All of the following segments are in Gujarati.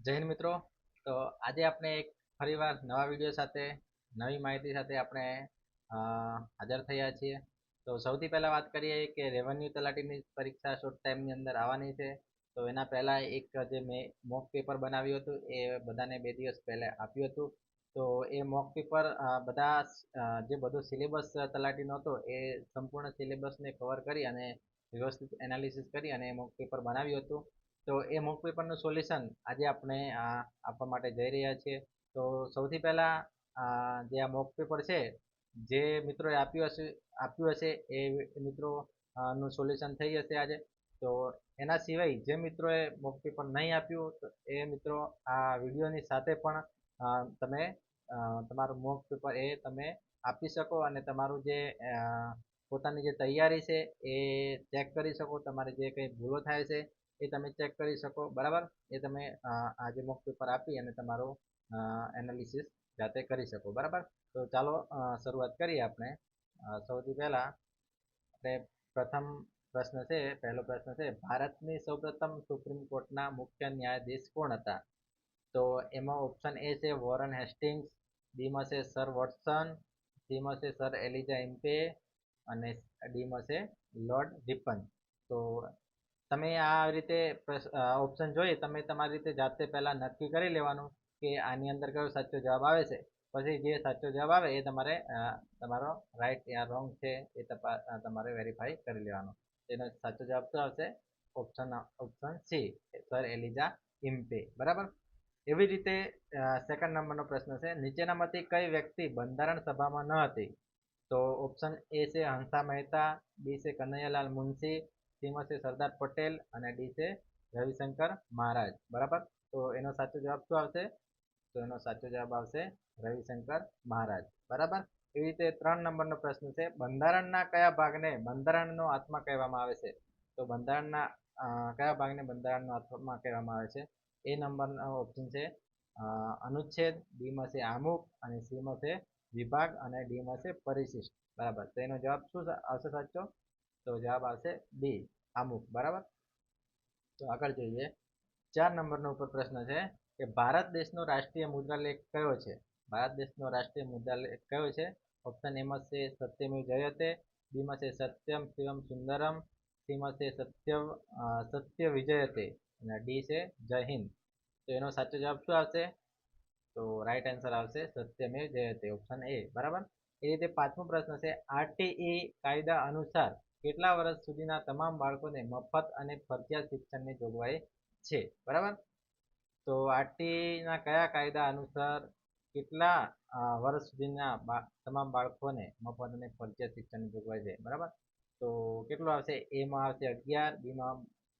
જય હિન્દ મિત્રો. તો આજે આપણે એક ફરીવાર નવા વિડીયો સાથે નવી માહિતી સાથે આપણે હાજર થયા છીએ. તો સૌથી પહેલાં વાત કરીએ કે રેવન્યુ તલાટીની પરીક્ષા શોર્ટ ટાઈમની અંદર આવવાની છે. તો એના પહેલાં એક જે મેં મોક પેપર બનાવ્યું હતું એ બધાને 2 દિવસ પહેલાં આપ્યું હતું. તો એ મોક પેપર બધા જે બધો સિલેબસ તલાટીનો હતો એ સંપૂર્ણ સિલેબસને કવર કરી અને વ્યવસ્થિત એનાલિસિસ કરી અને મોક પેપર બનાવ્યું હતું. તો એ મોક પેપરનું સોલ્યુશન આજે આપણે આપવા માટે જઈ રહ્યા છીએ. તો સૌથી પહેલાં જે આ મોક પેપર છે જે મિત્રોએ આપ્યું હશે એ મિત્રો નું સોલ્યુશન થઈ જશે આજે. તો એના સિવાય જે મિત્રોએ મોક પેપર નહીં આપ્યું તો એ મિત્રો આ વિડીયોની સાથે પણ તમે તમારું મોક પેપર એ તમે આપી શકો અને તમારું જે પોતાની જે તૈયારી છે એ ચેક કરી શકો. તમારે જે કંઈ ભૂલો થાય છે એ તમે ચેક કરી શકો, બરાબર. એ તમે આજે મોક પેપર આપી અને તમારું એનાલિસિસ જાતે કરી શકો, બરાબર. તો ચાલો શરૂઆત કરીએ આપણે. સૌથી પહેલાં આપણે પ્રથમ પ્રશ્ન છે, પહેલો પ્રશ્ન છે, ભારતની સૌપ્રથમ સુપ્રીમ કોર્ટના મુખ્ય ન્યાયાધીશ કોણ હતા? તો એમાં ઓપ્શન એ છે વોરન હેસ્ટિંગ્સ, બીમાં છે સર વોટસન, સીમાં છે સર એલિજા ઇમ્પે અને ડીમાં છે લોર્ડ રિપન. તો તમે આ રીતે ઓપ્શન જોઈ તમે તમારી રીતે જાતે પહેલાં નક્કી કરી લેવાનું કે આની અંદર કયો સાચો જવાબ આવે છે. પછી જે સાચો જવાબ આવે એ તમારે તમારો રાઈટ યા રોંગ છે એ તમારે વેરીફાઈ કરી લેવાનો. એનો સાચો જવાબ શું આવશે? ઓપ્શન સી, સર એલિજા ઇમ્પે, બરાબર. એવી રીતે સેકન્ડ નંબરનો પ્રશ્ન છે, નીચેનામાંથી કઈ વ્યક્તિ બંધારણ સભામાં ન હતી? તો ઓપ્શન એ છે હંસા મહેતા, બી છે કનૈયાલાલ મુનશી, સીમાં છે સરદાર પટેલ અને ડી છે રવિશંકર મહારાજ, બરાબર. તો એનો સાચો જવાબ શું આવશે? તો એનો સાચો જવાબ આવશે રવિશંકર મહારાજ, બરાબર. એવી રીતે 3 નંબરનો પ્રશ્ન છે, બંધારણના કયા ભાગને બંધારણનો આત્મા કહેવામાં આવે છે? તો બંધારણના કયા ભાગને બંધારણનો આત્મા કહેવામાં આવે છે? એ નંબરનો ઓપ્શન છે અનુચ્છેદ, બીમાં છે આમુખ અને સીમાં છે વિભાગ અને ડીમાં છે પરિશિષ્ટ, બરાબર. તો એનો જવાબ શું આવશે સાચો? તો જવાબ આવશે બી, આમુખ, બરાબર. તો આગળ જોઈએ. 4 નંબરનો ઉપર પ્રશ્ન છે કે ભારત દેશનો રાષ્ટ્રીય મુદ્રાલેખ કયો છે? ભારત દેશનો રાષ્ટ્રીય મુદ્રાલેખ કયો છે? ઓપ્શન એમાં છે સત્યમેવ જયતે, બીમાં છે સત્યમ શિવમ સુંદરમ, સીમાં છે સત્ય વિજયતે અને ડી છે જય હિન્દ. તો એનો સાચો જવાબ શું આવશે? તો રાઈટ આન્સર આવશે સત્યમેવ જયતે, ઓપ્શન એ, બરાબર. એ રીતે 5મો પ્રશ્ન છે, આરટીઈ કાયદા અનુસાર કેટલા વર્ષ સુધીના તમામ બાળકોને મફત અને ફરજિયાત શિક્ષણની જોગવાઈ છે? બરાબર. તો આરટીઈના કયા કાયદા અનુસાર કેટલા વર્ષ સુધીના તમામ બાળકોને મફત અને ફરજિયાત શિક્ષણની જોગવાઈ છે? બરાબર. તો કેટલું આવશે? એમાં આવશે 11, બીમાં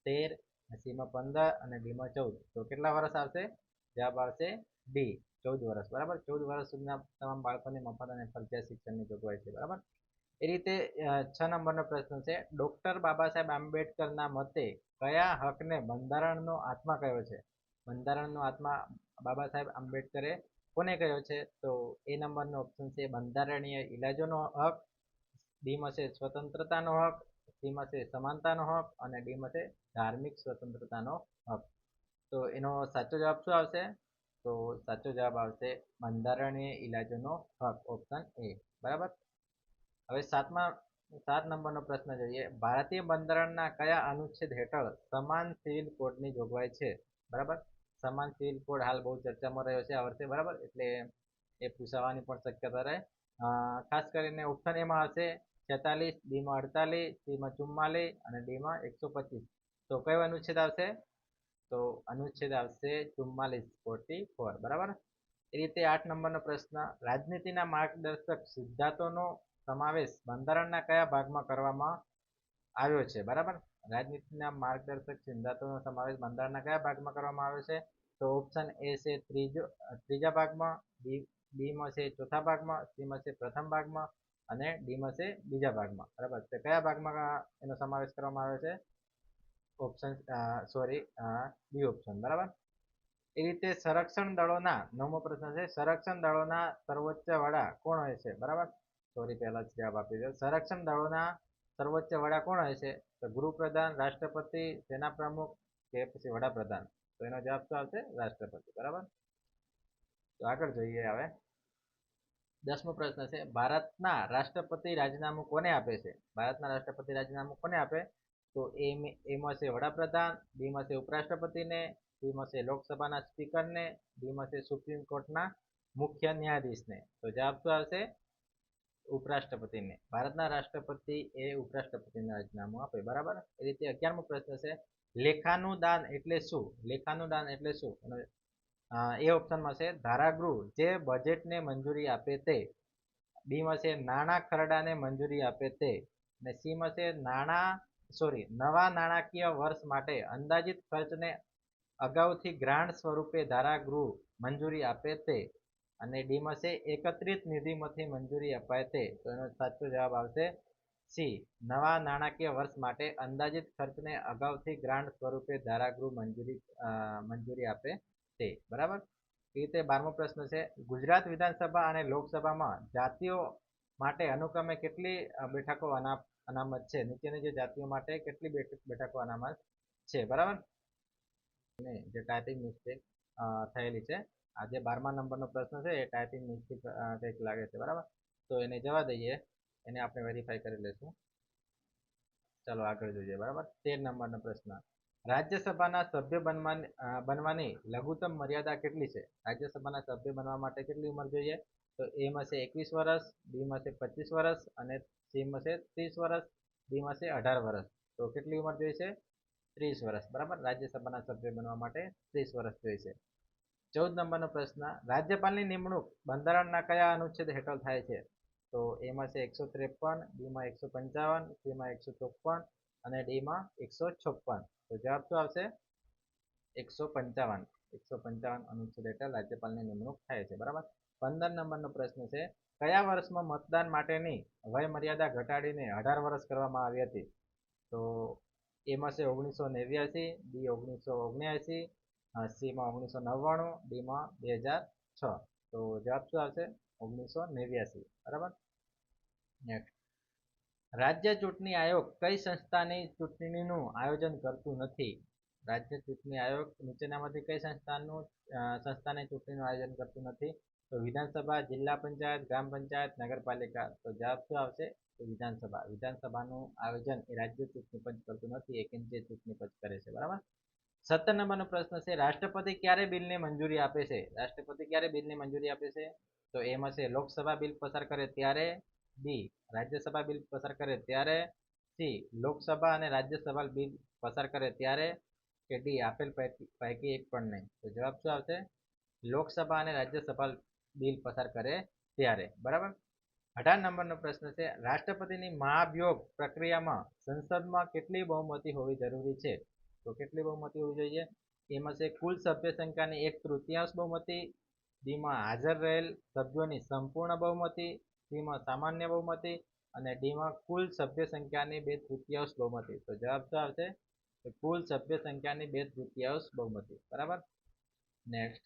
13, સીમાં 15 અને ડીમાં 14. તો કેટલા વર્ષ આવશે? જવાબ આવશે ડી, 14 વર્ષ, બરાબર. 14 વર્ષ સુધીના તમામ બાળકોને મફત અને ફરજિયાત શિક્ષણની જોગવાઈ છે, બરાબર. એ રીતે 6 નંબરનો પ્રશ્ન છે, ડોક્ટર બાબા સાહેબ આંબેડકરના મતે કયા હકને બંધારણનો આત્મા કયો છે? બંધારણનો આત્મા બાબા સાહેબ આંબેડકરે કોને કહ્યો છે? તો એ નંબરનો ઓપ્શન છે બંધારણીય ઇલાજોનો હક, બીમાં છે સ્વતંત્રતાનો હક, સીમાં છે સમાનતાનો હક અને ડીમાં છે ધાર્મિક સ્વતંત્રતાનો હક. તો એનો સાચો જવાબ શું આવશે? તો સાચો જવાબ આવશે બંધારણીય ઇલાજોનો હક, ઓપ્શન એ, બરાબર. હવે 7 નંબરનો પ્રશ્ન જોઈએ, ભારતીય બંધારણના કયા અનુચ્છેદ હેઠળ સમાન સિવિલ કોડની જોગવાઈ છે? બરાબર. સમાન સિવિલ કોડ હાલ બહુ ચર્ચામાં રહ્યો છે આ વર્ષે, બરાબર. એટલે એ પૂછાવાની પણ શક્યતા રહે. ખાસ કરીને ઓપ્શન એમાં આવશે 46, બીમાં 48, સીમાં 44 અને ડીમાં 125. તો કયો અનુચ્છેદ આવશે? તો અનુચ્છેદ આવશે 44, 44, બરાબર. એ રીતે 8 નંબરનો પ્રશ્ન, રાજનીતિના માર્ગદર્શક સિદ્ધાંતોનો સમાવેશ બંધારણના કયા ભાગમાં કરવામાં આવ્યો છે? બરાબર. રાજનીતિના માર્ગદર્શક સિદ્ધાંતોનો સમાવેશ બંધારણના કયા ભાગમાં કરવામાં આવ્યો છે? તો ઓપ્શન એ છે ત્રીજા ભાગમાં, બીમાં છે ચોથા ભાગમાં, સીમાં છે પ્રથમ ભાગમાં અને ડીમાં છે બીજા ભાગમાં, બરાબર. તો કયા ભાગમાં એનો સમાવેશ કરવામાં આવ્યો છે? ઓપ્શન બી ઓપ્શન, બરાબર. એ રીતે સંરક્ષણ દળોના 9મો પ્રશ્ન છે, સંરક્ષણ દળોના સર્વોચ્ચ વડા કોણ હોય છે? બરાબર. પહેલા જ જવાબ આપી દો. સંરક્ષણ દળોના સર્વોચ્ચ વડા કોણ હોય છે? તો ગૃહપ્રધાન, રાષ્ટ્રપતિ, સેના પ્રમુખ કે પછી વડાપ્રધાન? તો એનો જવાબ શું આવશે? રાષ્ટ્રપતિ. બરાબર. તો આગળ જોઈએ હવે 10મો પ્રશ્ન છે, ભારતના રાષ્ટ્રપતિ રાજીનામું કોને આપે છે? ભારતના રાષ્ટ્રપતિ રાજીનામું કોને આપે? તો એમાં છે વડાપ્રધાન, બીમાં છે ઉપરાષ્ટ્રપતિને, સીમાં છે લોકસભાના સ્પીકરને, ડીમાં છે સુપ્રીમ કોર્ટના મુખ્ય ન્યાયાધીશને. તો જવાબ શું આવશે? ઉપરાષ્ટ્રપતિને. ભારતના રાષ્ટ્રપતિ એ ઉપરાષ્ટ્રપતિને રાજીનામું આપે. બરાબર. એ રીતે 11મો પ્રશ્ન છે, લેખાનું દાન એટલે શું? લેખાનું દાન એટલે શું? એ ઓપ્શનમાં છે ધારાગૃહ જે બજેટને મંજૂરી આપે તે, બીમાં છે નાણાં ખરડાને મંજૂરી આપે તે, અને સીમાં છે નવા નાણાકીય વર્ષ માટે અંદાજિત ખર્ચને અગાઉથી ગ્રાન્ટ સ્વરૂપે ધારાગૃહ મંજૂરી આપે તે, અને ડીમાં છે એકત્રિત નિધિમાંથી મંજૂરી અપાય તે. તો એનો સાચો જવાબ આવશે સી, નવા નાણાકીય વર્ષ માટે અંદાજિત ખર્ચને અગાઉથી ગ્રાન્ટ સ્વરૂપે ધારાગૃહ મંજૂરી આપે તે. બરાબર. એ રીતે 12મો પ્રશ્ન છે, ગુજરાત વિધાનસભા અને લોકસભામાં જાતિઓ માટે અનુક્રમે કેટલી બેઠકો અનામત છે? નીચેની જે જાતિઓ માટે કેટલી બેઠકો અનામત છે? બરાબર. જે ટાઈપિંગ મિસ્ટેક થયેલી છે, આ જે 12મા નંબરનો પ્રશ્ન છે એ ટાઈપિંગ મિસ્ટેક કંઈક લાગે છે. બરાબર. તો એને જવા દઈએ, એને આપણે વેરીફાઈ કરી લઈશું. ચાલો આગળ જોઈએ. બરાબર. 13 નંબરનો પ્રશ્ન, રાજ્યસભાના સભ્ય બનવાની લઘુત્તમ મર્યાદા કેટલી છે? રાજ્યસભાના સભ્ય બનવા માટે કેટલી ઉંમર જોઈએ? તો એમાં છે 21 વર્ષ, બીમાં છે 25 વર્ષ, અને સીમાં છે 30 વર્ષ, ડીમાં છે 18 વર્ષ. તો કેટલી ઉંમર જોઈએ છે? 30 વર્ષ. બરાબર. રાજ્યસભાના સભ્ય બનવા માટે 30 વર્ષ જોઈએ છે. 14 નંબરનો પ્રશ્ન, રાજ્યપાલની નિમણૂક બંધારણના કયા અનુચ્છેદ હેઠળ થાય છે? તો એમાં છે 153, બીમાં 155, સીમાં 154, અને ડીમાં 156. તો જવાબ શું આવશે? 155. 155 અનુચ્છેદ હેઠળ રાજ્યપાલની નિમણૂક થાય છે. બરાબર. 15 નંબરનો પ્રશ્ન છે, કયા વર્ષમાં મતદાન માટેની વય મર્યાદા ઘટાડીને 18 વર્ષ કરવામાં આવી હતી? તો એમાં છે 1989, બી 1979, સીમાં 1999, ડીમાં 2006. તો જવાબ શું આવશે? 1989. બરાબર. નેક્સ્ટ, રાજ્ય ચૂંટણી આયોગ કઈ સંસ્થાની ચૂંટણીનું આયોજન કરતું નથી? રાજ્ય ચૂંટણી આયોગ નીચેનામાંથી કઈ સંસ્થાની ચૂંટણીનું આયોજન કરતું નથી? તો વિધાનસભા, જિલ્લા પંચાયત, ગ્રામ પંચાયત, નગરપાલિકા. તો જવાબ શું આવશે? તો વિધાનસભા. વિધાનસભાનું આયોજન એ રાજ્ય ચૂંટણી પંચ કરતું નથી, એ કેન્દ્રીય ચૂંટણી પંચ કરે છે. બરાબર. 17 નંબરનો પ્રશ્ન છે, રાષ્ટ્રપતિ ક્યારે બિલને મંજૂરી આપે છે? રાષ્ટ્રપતિ ક્યારે બિલને મંજૂરી આપે છે? તો એમાં છે લોકસભા બિલ પસાર કરે ત્યારે, બી રાજ્યસભા બિલ પસાર કરે ત્યારે, સી લોકસભા અને રાજ્યસભા બિલ પસાર કરે ત્યારે, કે ડી આપેલ પૈકી એક પણ નહીં. તો જવાબ શું આવશે? લોકસભા અને રાજ્યસભા બિલ પસાર કરે ત્યારે. બરાબર. 18 નંબરનો પ્રશ્ન છે, રાષ્ટ્રપતિની મહાભિયોગ પ્રક્રિયામાં સંસદમાં કેટલી બહુમતી હોવી જરૂરી છે? તો કેટલી બહુમતી હોવી જોઈએ? એમાં છે કુલ સભ્ય સંખ્યાની 1/3 બહુમતી, બીમાં હાજર રહેલ સભ્યોની સંપૂર્ણ બહુમતી, સીમાં સામાન્ય બહુમતી, અને ડીમાં કુલ સભ્ય સંખ્યાની 2/3 બહુમતી. તો જવાબ શું આવશે? કુલ સભ્ય સંખ્યાની 2/3 બહુમતી. બરાબર. નેક્સ્ટ,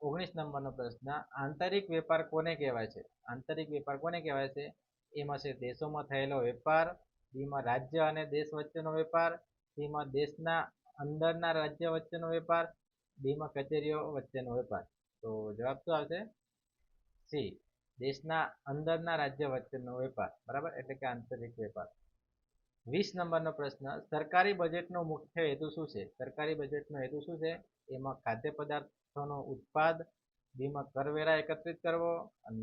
19 નંબરનો પ્રશ્ન, આંતરિક વેપાર કોને કહેવાય છે? આંતરિક વેપાર કોને કહેવાય છે? એમાં છે દેશોમાં થયેલો વેપાર, બીમાં રાજ્ય અને દેશ વચ્ચેનો વેપાર, સીમાં દેશના અંદરના રાજ્ય વચ્ચેનો વેપાર, ડીમાં કચેરીઓ વચ્ચેનો વેપાર. તો જવાબ શું આવશે? સી દેશના અંદરના રાજ્ય વચ્ચેનો વેપાર. બરાબર. એટલે કે આંતરિક વેપાર. 20 નંબરનો પ્રશ્ન, સરકારી બજેટનો મુખ્ય હેતુ શું છે? સરકારી બજેટનો હેતુ શું છે? એમાં ખાદ્ય પદાર્થોનો ઉત્પાદ, બીમાં કરવેરા એકત્રિત કરવો,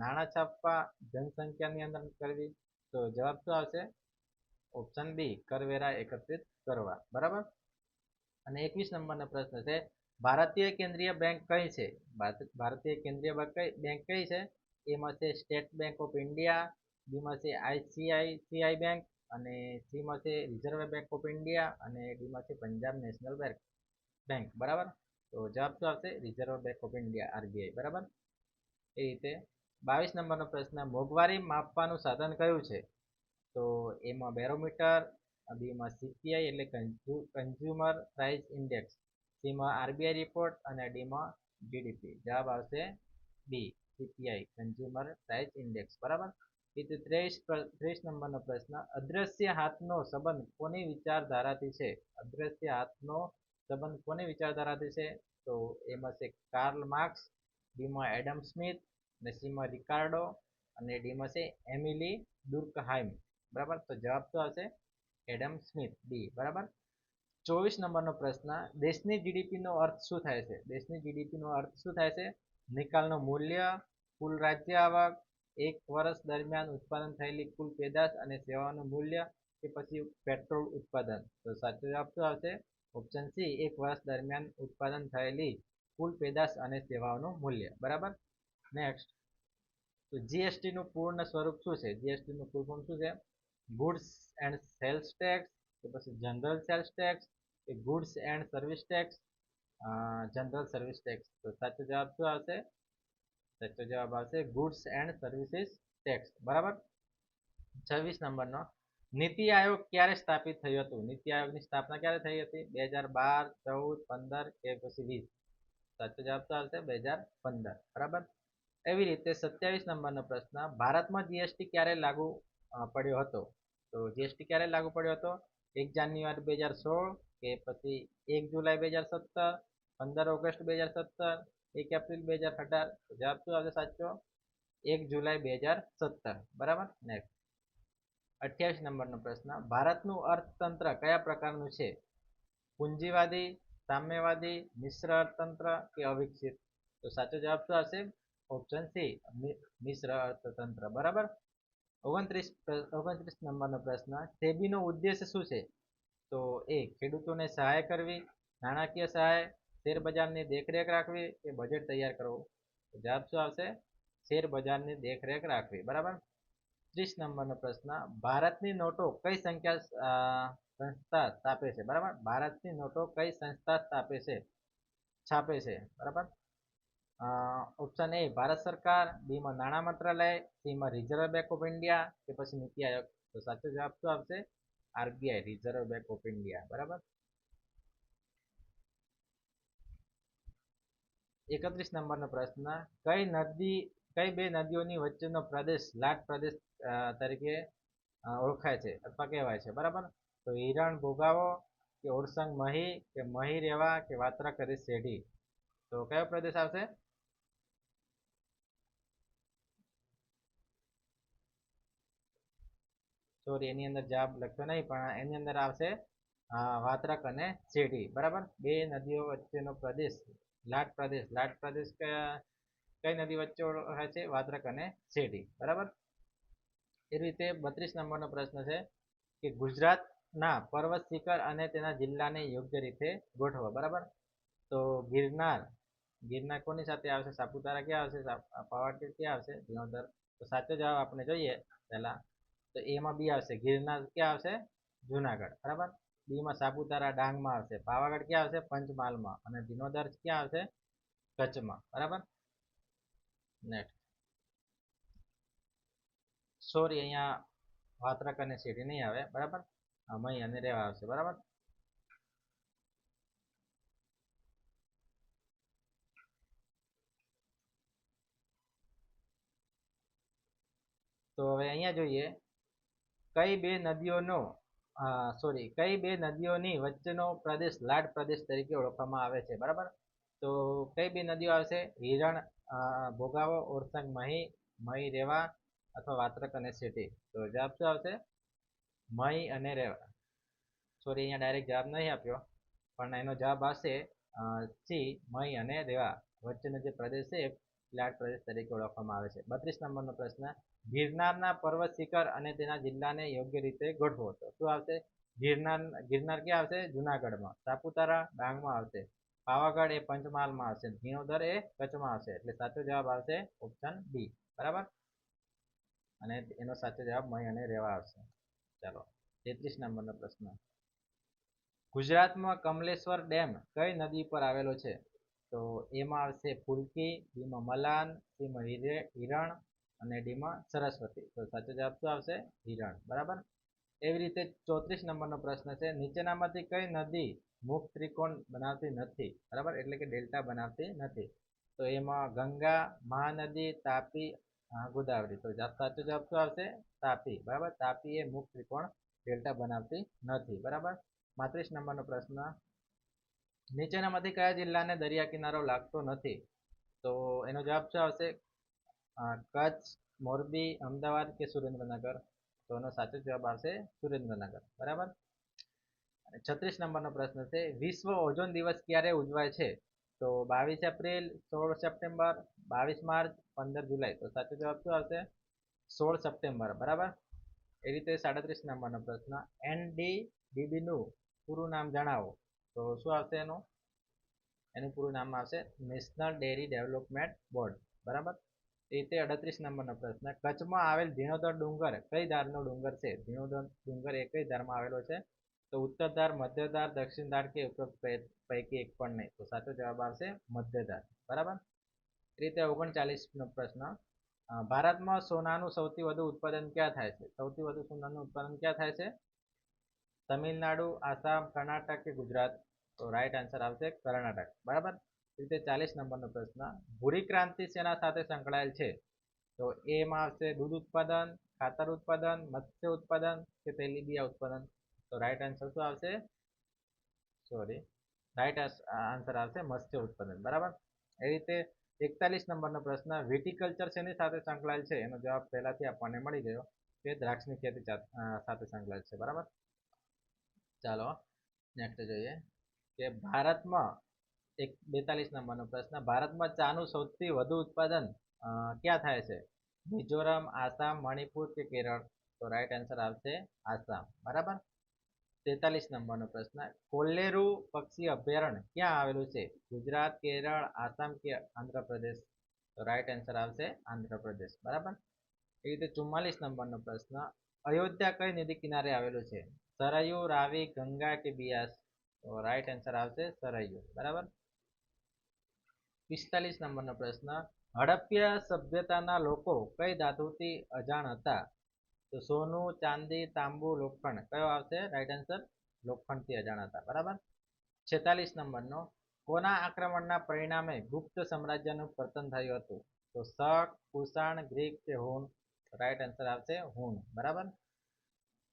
નાણાં છાપવા, જનસંખ્યા નિયંત્રણ કરવી. તો જવાબ શું આવશે? ઓપ્શન બી કરવેરા એકત્રિત કરવા. બરાબર. અને 21 નંબરનો પ્રશ્ન છે, ભારતીય કેન્દ્રીય બેંક કઈ છે? ભારતીય કેન્દ્રીય બેંક કઈ છે? એમાં છે સ્ટેટ બેંક ઓફ ઇન્ડિયા, બીમાં છે ICICI બેંક, અને સીમાં છે રિઝર્વ બેંક ઓફ ઇન્ડિયા, અને ડીમાં છે પંજાબ નેશનલ બેંક. બરાબર. તો જવાબ શું આવશે? Reserve bank of India, RBI. બરાબર. એ રીતે 22 નંબરનો પ્રશ્ન, મોંઘવારી માપવાનું સાધન કયું છે? તો એમાં બેરોમીટર, બીમાં CPI એટલે કન્ઝ્યુમર પ્રાઇસ ઇન્ડેક્સ, સીમાં RBI રિપોર્ટ, અને ડીમાં GDP. જવાબ આવશે B CPI consumer price index. બરાબર. 23 નંબરનો પ્રશ્ન, અદ્રશ્ય હાથનો સંબંધ કોની વિચારધારાથી છે? અદ્રશ્ય હાથનો સંબંધ કોની વિચારધારાથી છે? તો એમાં છે કાર્લ માર્ક્સ, બીમાં એડમ સ્મિથ, અને સીમાં રિકાર્ડો, અને ડીમાં છે એમિલી ડુર્કહાઇમ. બરાબર, તો જવાબ શું આવશે? Adam Smith, D. બરાબર. 24 નંબરનો પ્રશ્ન, દેશની જીડીપીનો અર્થ શું થાય છે? દેશની જીડીપીનો અર્થ શું થાય છે? નિકાલનું મૂલ્ય, કુલ રાજ્ય આવક, એક વર્ષ દરમિયાન ઉત્પાદન થયેલી કુલ પેદાશ અને સેવાનું મૂલ્ય, કે પછી પેટ્રોલ ઉત્પાદન. તો સાચો જવાબ શું આવશે? ઓપ્શન સી, એક વર્ષ દરમિયાન ઉત્પાદન થયેલી કુલ પેદાશ અને સેવાઓનું મૂલ્ય. બરાબર. નેક્સ્ટ, તો જીએસટી નું પૂર્ણ સ્વરૂપ શું છે? જીએસટી નું ફૂલ ફોર્મ શું છે? ગુડ્સ એન્ડ સેલ્સ ટેક્સ, કે પછી જનરલ સેલ્સ ટેક્સ, કે goods and service tax, general service tax. તો સાચો જવાબ શું આવશે? સાચો જવાબ આવશે ગુડ્સ એન્ડ સર્વિસીસ ટેક્સ. બરાબર. 26 નંબરનો, નીતિ આયોગ ક્યારે સ્થાપિત થયું હતું? નીતિ આયોગની સ્થાપના ક્યારે થઈ હતી? 2012, 14, 15 કે પછી 20? સાચો જવાબ શું આવશે? 2015. બરાબર. એવી રીતે 27 નંબરનો પ્રશ્ન, ભારતમાં જીએસટી ક્યારે લાગુ પડ્યો હતો? તો જીએસટી ક્યારે લાગુ પડ્યો હતો? 1 જાન્યુઆરી 2016, કે પછી 1 જુલાઈ 2017, 15 ઓગસ્ટ 2017, 1 એપ્રિલ 2018? જવાબ શું આવશે સાચો? 1 જુલાઈ 2017. બરાબર. નેક્સ્ટ, 28 નંબરનો પ્રશ્ન, ભારતનું અર્થતંત્ર કયા પ્રકારનું છે? પૂંજીવાદી, સામ્યવાદી, મિશ્ર અર્થતંત્ર, કે અવિકસિત? તો સાચો જવાબ શું આવશે? ઓપ્શન સી, મિશ્ર અર્થતંત્ર. બરાબર. 29 નંબરનો પ્રશ્ન, સેબીનો ઉદ્દેશ શું છે? તો એ ખેડૂતોને સહાય કરવી, નાણાકીય સહાય, શેર બજારની દેખરેખ રાખવી, કે બજેટ તૈયાર કરવું? જવાબ શું આવશે? શેર બજારની દેખરેખ રાખવી. બરાબર. 30 નંબરનો પ્રશ્ન, ભારતની નોટો કઈ સંસ્થા સ્થાપે છે? બરાબર, ભારતની નોટો કઈ સંસ્થા છાપે છે? બરાબર. ઓપ્શન એ ભારત સરકાર, બીમાં નાણાં મંત્રાલય, સીમાં રિઝર્વ બેંક ઓફ ઇન્ડિયા, કે પછી નીતિ આયોગ? તો સાચો જવાબ શું આવશે? RBI, reserve bank of India. બરાબર. 31 નંબરનો પ્રશ્ન, કઈ બે નદીઓની વચ્ચેનો પ્રદેશ લાટ પ્રદેશ તરીકે ઓળખાય છે અથવા કહેવાય છે? બરાબર. તો હિરણ ભોગાવો, કે ઓરસંગ મહી, કે મહી રેવા, કે વાત્રા કરી શેઢી? તો કયો પ્રદેશ આવશે? સોરી, એની અંદર જવાબ લખ્યો નહીં, પણ એની અંદર આવશે વાત્રક અને શેઢી. બરાબર. બે નદીઓ વચ્ચેનો પ્રદેશ લાટ પ્રદેશ કઈ નદી વચ્ચે ઓળખાય છે? વાત્રક અને શેઢી. બરાબર. એ રીતે 32 નંબરનો પ્રશ્ન છે કે ગુજરાતના પર્વત શિખર અને તેના જિલ્લાને યોગ્ય રીતે ગોઠવો. બરાબર. તો ગિરનાર કોની સાથે આવશે? સાપુતારા ક્યાં આવશે? પાવાગઢ ક્યાં આવશે? દિયોદર. તો સાચો જવાબ આપણે જોઈએ પહેલા, તો એમાં બી આવશે. ગિરનાર ક્યાં આવશે? જુનાગઢ. બરાબર. બીમાં સાપુતારા ડાંગમાં આવશે. પાવાગઢ ક્યાં આવશે? પંચમહાલમાં. અને દિયોદર ક્યાં આવશે? કચ્છમાં. બરાબર. નેક્સ્ટ, સોરી, અહીંયા વાત્રક અને શેઢી નહીં આવે. બરાબર. મહી અને રેવા આવશે. બરાબર. તો હવે અહીંયા જોઈએ, કઈ બે નદીઓની વચ્ચેનો પ્રદેશ લાટ પ્રદેશ તરીકે ઓળખવામાં આવે છે? બરાબર. તો કઈ બે નદીઓ આવશે? હિરણ ભોગાવો, ઓરસંગ મહી, મહી રેવા, અથવા વાત્રક અને શેઢી? તો જવાબ શું આવશે? મહી અને રેવા. સોરી, અહીંયા ડાયરેક્ટ જવાબ નહીં આપ્યો, પણ એનો જવાબ આવશે સી, મહી અને રેવા વચ્ચેનો જે પ્રદેશ છે લાટ પ્રદેશ તરીકે ઓળખવામાં આવે છે. 32 નંબરનો પ્રશ્ન, ગિરનારના પર્વત શિખર અને તેના જિલ્લાને યોગ્ય રીતે ગોઠવો. તો શું આવશે? ગિરનાર ક્યાં આવશે? જુનાગઢમાં. સાપુતારા ડાંગમાં આવશે. પાવાગઢ એ પંચમહાલમાં આવશે. દિયોદર એ કચ્છમાં આવશે. એટલે સાચો જવાબ આવશે ઓપ્શન બી. બરાબર. અને એનો સાચો જવાબ મહી અને રેવા આવશે. ચાલો, 33 નંબરનો પ્રશ્ન, ગુજરાતમાં કમલેશ્વર ડેમ કઈ નદી પર આવેલો છે? તો એમાં આવશે ફુલકી, બીમાં મલાન, સીમાં હિરણ, અને ડીમાં સરસ્વતી. તો સાચો જવાબ શું આવશે? હિરણ. બરાબર. એવી રીતે 34 નંબરનો પ્રશ્ન છે, નીચેનામાંથી કઈ નદી મુખ ત્રિકોણ બનાવતી નથી? બરાબર, એટલે કે ડેલ્ટા બનાવતી નથી? તો એમાં ગંગા, મહાનદી, તાપી, ગોદાવરી. તો સાચો જવાબ શું આવશે? તાપી. બરાબર. તાપી એ મુખ ત્રિકોણ ડેલ્ટા બનાવતી નથી. બરાબર. 35 નંબરનો પ્રશ્ન, નીચેનામાંથી કયા જિલ્લાને દરિયા કિનારો લાગતો નથી? તો એનો જવાબ શું આવશે? કચ્છ, મોરબી, અમદાવાદ કે સુરેન્દ્રનગર? તો એનો સાચો જવાબ આવશે સુરેન્દ્રનગર. બરાબર. 36 નંબરનો પ્રશ્ન છે, વિશ્વ ઓઝોન દિવસ ક્યારે ઉજવાય છે? તો 22 એપ્રિલ, 16 સપ્ટેમ્બર, 22 માર્ચ, 15 જુલાઈ? તો સાચો જવાબ શું આવશે? 16 સપ્ટેમ્બર. બરાબર. એ રીતે 37 નંબરનો પ્રશ્ન, NDDB નું પૂરું નામ જણાવો. તો શું આવશે એનું પૂરું નામ આવશે નેશનલ ડેરી ડેવલપમેન્ટ બોર્ડ. બરાબર. એ રીતે 38 નંબરનો પ્રશ્ન, કચ્છમાં આવેલ ધીણોધર ડુંગર કઈ ધારનો ડુંગર છે? ધીણોધર ડુંગર એ કઈ ધારમાં આવેલો છે? તો ઉત્તર ધાર, મધ્ય ધાર, દક્ષિણ ધાર કે ઉપરોક્ત પૈકી એક પણ નહીં? તો સાચો જવાબ આવશે મધ્ય ધાર. બરાબર. એ રીતે 39નો પ્રશ્ન, ભારતમાં સોનાનું સૌથી વધુ ઉત્પાદન ક્યાં થાય છે? સૌથી વધુ સોનાનું ઉત્પાદન ક્યાં થાય છે? તમિલનાડુ, આસામ, કર્ણાટક કે ગુજરાત? તો રાઈટ આન્સર આવશે કર્ણાટક. બરાબર. રીતે 40 નંબરનો પ્રશ્ન, ભૂરી ક્રાંતિ શેના સાથે સંકળાયેલ છે? તો એમાં આવશે દૂધ ઉત્પાદન, ખાતર ઉત્પાદન, મત્સ્ય ઉત્પાદન કે તેલીબિયા ઉત્પાદન? તો રાઈટ આન્સર શું આવશે? રાઈટ આન્સર આવશે મત્સ્ય ઉત્પાદન. બરાબર. એ રીતે 41 નંબરનો પ્રશ્ન, વિટીકલ્ચર શેની સાથે સંકળાયેલ છે? એનો જવાબ પહેલાથી આપણને મળી ગયો કે દ્રાક્ષની ખેતી સાથે સંકળાયેલ છે. બરાબર. ચાલો નેક્સ્ટ જોઈએ કે ભારતમાં 42 નંબરનો પ્રશ્ન, ભારતમાં ચાનું સૌથી વધુ ઉત્પાદન ક્યાં થાય છે? મિઝોરમ, આસામ, મણિપુર કે કેરળ? તો રાઈટ આન્સર આવશે આસામ. બરાબર. 43 નંબરનો પ્રશ્ન, કોલ્લેરુ પક્ષી અભયારણ્ય ક્યાં આવેલું છે? ગુજરાત, કેરળ, આસામ કે આંધ્રપ્રદેશ? તો રાઈટ આન્સર આવશે આંધ્રપ્રદેશ. બરાબર. એ રીતે 44 નંબરનો પ્રશ્ન, અયોધ્યા કઈ નદી કિનારે આવેલું છે? સરયુ, રાવી, ગંગા કે બિયાસ? તો રાઈટ આન્સર આવશે સરયુ. બરાબર. 45 નંબરનો પ્રશ્ન, હડપ્પા સભ્યતાના લોકો કઈ ધાતુથી અજાણ હતા? તો સોનું, ચાંદી, તાંબુ, લોખંડ? કયો આવશે રાઈટ આન્સર? લોખંડથી અજાણ હતા. બરાબર. 46 નંબરનો, કોના આક્રમણના પરિણામે ગુપ્ત સામ્રાજ્યનું પતન થયું હતું? તો શક, કુષાણ, ગ્રીક કે હુન? રાઈટ આન્સર આવશે હુન. બરાબર.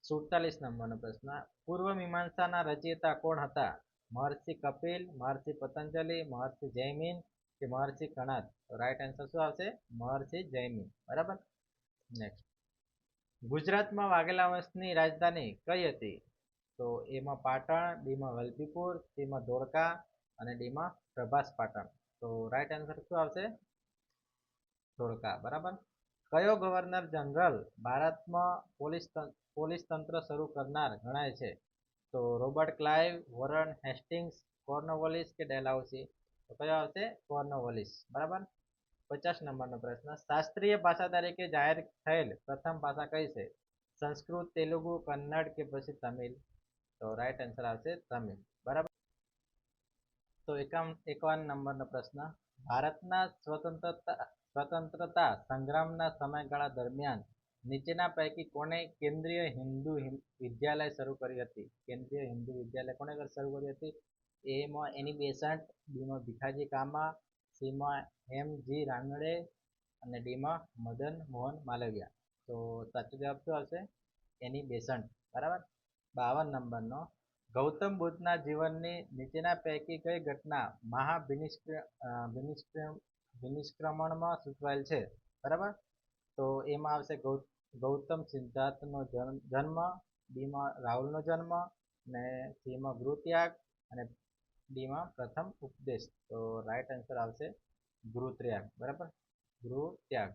47 નંબરનો પ્રશ્ન, પૂર્વ મીમાંસાના રચયિતા કોણ હતા? મહર્ષિ કપિલ, મહર્ષિ પતંજલિ, મહર્ષિ જૈમિન કે મહર્ષિ કણાદ? તો રાઈટ આન્સર શું આવશે? મહર્ષિ જૈમિન. બરાબર. નેક્સ્ટ, ગુજરાતમાં વાઘેલા વંશની રાજધાની કઈ હતી? તો એમાં પાટણ, બીમાં વલભીપુર, સીમાં ધોળકા અને ડીમાં પ્રભાસ પાટણ? તો રાઈટ આન્સર શું આવશે? ધોળકા. બરાબર. કયો ગવર્નર જનરલ ભારતમાં પોલીસ તંત્ર શરૂ કરનાર ગણાય છે? તો Robert Clive, Warren Hastings, Cornwallis કે ડેલહાઉસી? તો કયો આવશે? કોર્નવોલિસ. બરાબર. 50 નંબરનો પ્રશ્ન, શાસ્ત્રીય ભાષા તરીકે જાહેર થયેલ પ્રથમ ભાષા કઈ છે? સંસ્કૃત, તેલુગુ, કન્નડ કે પછી તમિલ? તો રાઈટ આન્સર આવશે તમિલ. બરાબર. તો 51 નંબરનો પ્રશ્ન, ભારતના સ્વતંત્રતા સંગ્રામના સમયગાળા દરમિયાન નીચેના પૈકી કોણે કેન્દ્રીય હિન્દુ વિદ્યાલય શરૂ કરી હતી? કેન્દ્રીય હિન્દુ વિદ્યાલય કોણે શરૂ કરી હતી? એમાં એની બેસન્ટ, બીમાં ભીખાજી કામા, સીમાં એમ.જી. રાનડે અને ડીમાં મદન મોહન માલવિયા? તો સાચો જવાબ શું આવશે? એની બેસન્ટ. બરાબર. 52 નંબરનો, ગૌતમ બુદ્ધના જીવનની નીચેના પૈકી કઈ ઘટના મહાભિનિષ્ક્રમણમાં સૂચવાયેલ છે? બરાબર. તો એમાં આવશે ગૌતમ સિદ્ધાર્થનો જન્મ, બીમાં રાહુલનો જન્મ અને સીમાં ગૃહત્યાગ અને ડીમાં પ્રથમ ઉપદેશ? તો રાઈટ આન્સર આવશે ગૃહત્યાગ. બરાબર. ગૃહત્યાગ.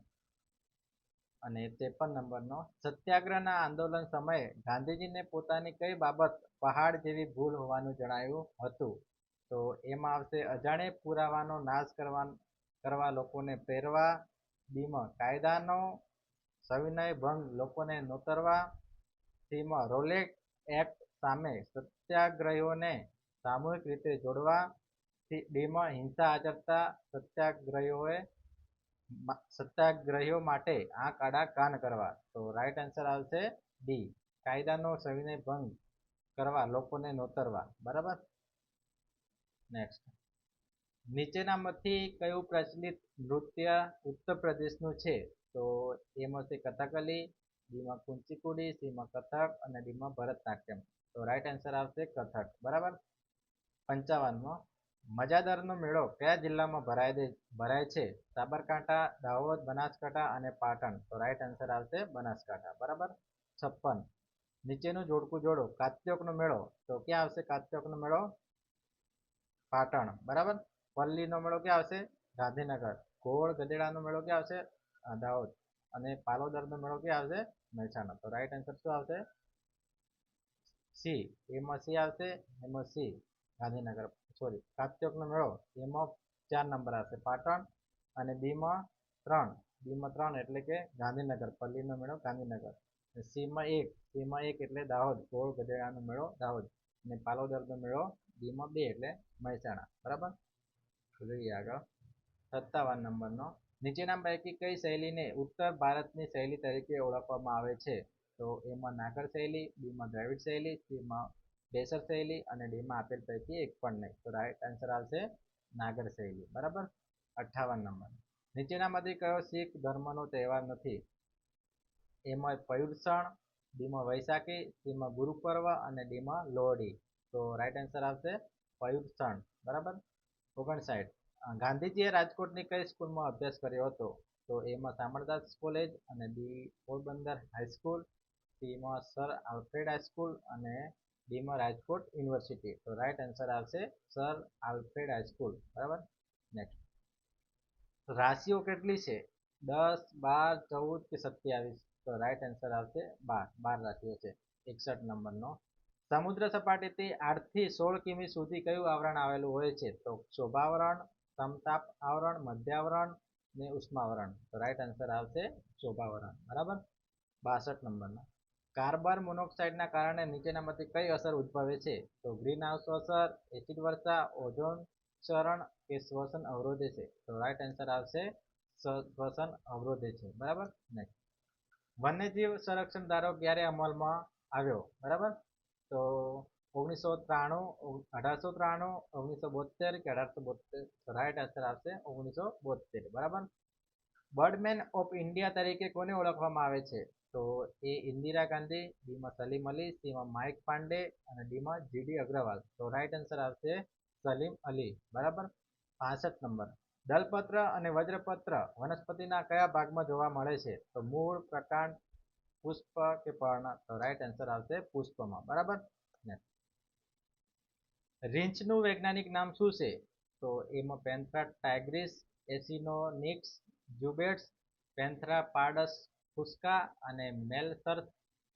અને 53 નંબરનો, સત્યાગ્રહના આંદોલન સમયે ગાંધીજીને પોતાની કઈ બાબત પહાડ જેવી ભૂલ હોવાનું જણાયું હતું? તો એમાં આવશે અજાણે પુરાવાનો નાશ કરવા લોકોને પ્રેરવા, બીમાં કાયદાનો સવિનય ભંગ લોકોને નોતરવા, સીમાં રોલેટ એક્ટ સામે સત્યાગ્રહીઓને સામૂહિક રીતે જોડવા, ડીમાં હિંસા આચરતા સત્યાગ્રહીઓ માટે આંખ આડા કાન કરવા? તો રાઈટ આન્સર આવશે ડી, કાયદાનો સવિનય ભંગ કરવા લોકોને નોતરવા. બરાબર. નેક્સ્ટ, નીચેનામાંથી કયું પ્રચલિત નૃત્ય ઉત્તર પ્રદેશનું છે? તો એમાં છે કથકલી, બીમાં કુચીપુડી, સીમાં કથક અને ડીમાં ભરતનાટ્યમ? તો રાઈટ આન્સર આવશે કથક. બરાબર. 55મો, મજાદરનો મેળો કયા જિલ્લામાં ભરાય છે? સાબરકાંઠા, દાહોદ, બનાસકાંઠા અને પાટણ. તો રાઈટ આન્સર આવશે બનાસકાંઠા. બરાબર. 56. નીચેનું જોડકું જોડો. કાત્યોકનો મેળો તો ક્યાં આવશે? કાત્યોકનો મેળો પાટણ. બરાબર. પલ્લીનો મેળો ક્યાં આવશે? ગાંધીનગર. ગોળ ગધેડાનો મેળો ક્યાં આવશે? દાહોદ. અને પાલોદરનો મેળો ક્યાં આવશે? મહેસાણા. તો રાઈટ આન્સર શું આવશે? સી. એમાં સી આવશે. એમાં સી ગાંધીનગર. સોરી, કાત્યોકનો મેળો એમાં 4 નંબર આવશે પાટણ, અને બીમાં 3 એટલે કે ગાંધીનગર. પલ્લીનો મેળો ગાંધીનગર. સીમાં 1 એટલે દાહોદ. ગોળ ગધેડાનો મેળો દાહોદ. અને પાલોદરનો મેળો બીમાં 2 એટલે મહેસાણા. બરાબર. જોઈએ આગળ. 57 નંબરનો. નીચેના પૈકી કઈ શૈલીને ઉત્તર ભારતની શૈલી તરીકે ઓળખવામાં આવે છે? તો એમાં નાગર શૈલી, બીમાં દ્રવિડ શૈલી, સીમાં બેસર શૈલી અને ડીમાં આપેલ પૈકી એક પણ નહીં. તો રાઈટ આન્સર આવશે નાગર શૈલી. બરાબર. 58 નંબર. નીચેનામાંથી કયો શીખ ધર્મનો તહેવાર નથી? એમાં પર્યુષણ, બીમાં વૈશાખી, સીમાં ગુરુ પર્વ અને ડીમાં લોહડી. તો રાઈટ આન્સર આવશે પર્યુષણ. બરાબર. 59. ગાંધીજીએ રાજકોટની કઈ સ્કૂલમાં અભ્યાસ કર્યો હતો? તો એમાં શામળદાસ કોલેજ અને બી પોરબંદર હાઈસ્કૂલ, સીમાં સર આલ્ફ્રેડ હાઈસ્કૂલ અને ડીમાં રાજકોટ યુનિવર્સિટી. તો રાઈટ આન્સર આવશે સર આલ્ફ્રેડ હાઈસ્કૂલ. બરાબર. નેક્સ્ટ. રાશિઓ કેટલી છે? 10, 12, 14 કે 27? તો રાઈટ આન્સર આવશે 12 રાશિઓ છે. 61 નંબરનો. સમુદ્ર સપાટીથી 8 થી 16 કિમી સુધી કયું આવરણ આવેલું હોય છે? તો શોભાવરણ, સમતાપ આવરણ, મધ્યાવરણ ને ઉષ્માવરણ. તો રાઈટ આન્સર આવશે શોભાવરણ. બરાબર. 62 નંબરનો. કાર્બન મોનોક્સાઇડના કારણે નીચેનામાંથી કઈ અસર ઉદ્ભવે છે? તો ગ્રીન હાઉસ અસર, એસિડ વર્ષા, ઓઝોન ક્ષરણ કે શ્વસન અવરોધે છે? તો રાઈટ આન્સર આવશે શ્વસન અવરોધે છે. બરાબર. નેક્સ્ટ. વન્યજીવ સંરક્ષણ ધારો ક્યારે અમલમાં આવ્યો? બરાબર. તો 1993, 1893, 1972 કે 1872? તો રાઈટ આન્સર આવશે 1972. બરાબર. બર્ડમેન ઓફ ઇન્ડિયા તરીકે કોને ઓળખવામાં આવે છે? તો એ ઇન્દિરા ગાંધી, બીમાં સલીમ અલી, સીમાં માઇક પાંડે અને ડીમાં જીડી અગ્રવાલ. તો રાઈટ આન્સર આવશે સલીમ અલી. બરાબર. 65 નંબર. દલપત્ર અને વજ્રપત્ર વનસ્પતિના કયા ભાગમાં જોવા મળે છે? તો મૂળ, પ્રકાંડ, પુષ્પ કે પર્ણ? તો રાઈટ આન્સર આવશે પુષ્પમાં. બરાબર. રીંછનું વૈજ્ઞાનિક નામ શું છે? તો એમાં પેન્થ્રા ટાઇગ્રિસ, એસિનોનિક્સ જ્યુબેટ્સ, પેન્થ્રા પાર્ડસ ફુસ્કા અને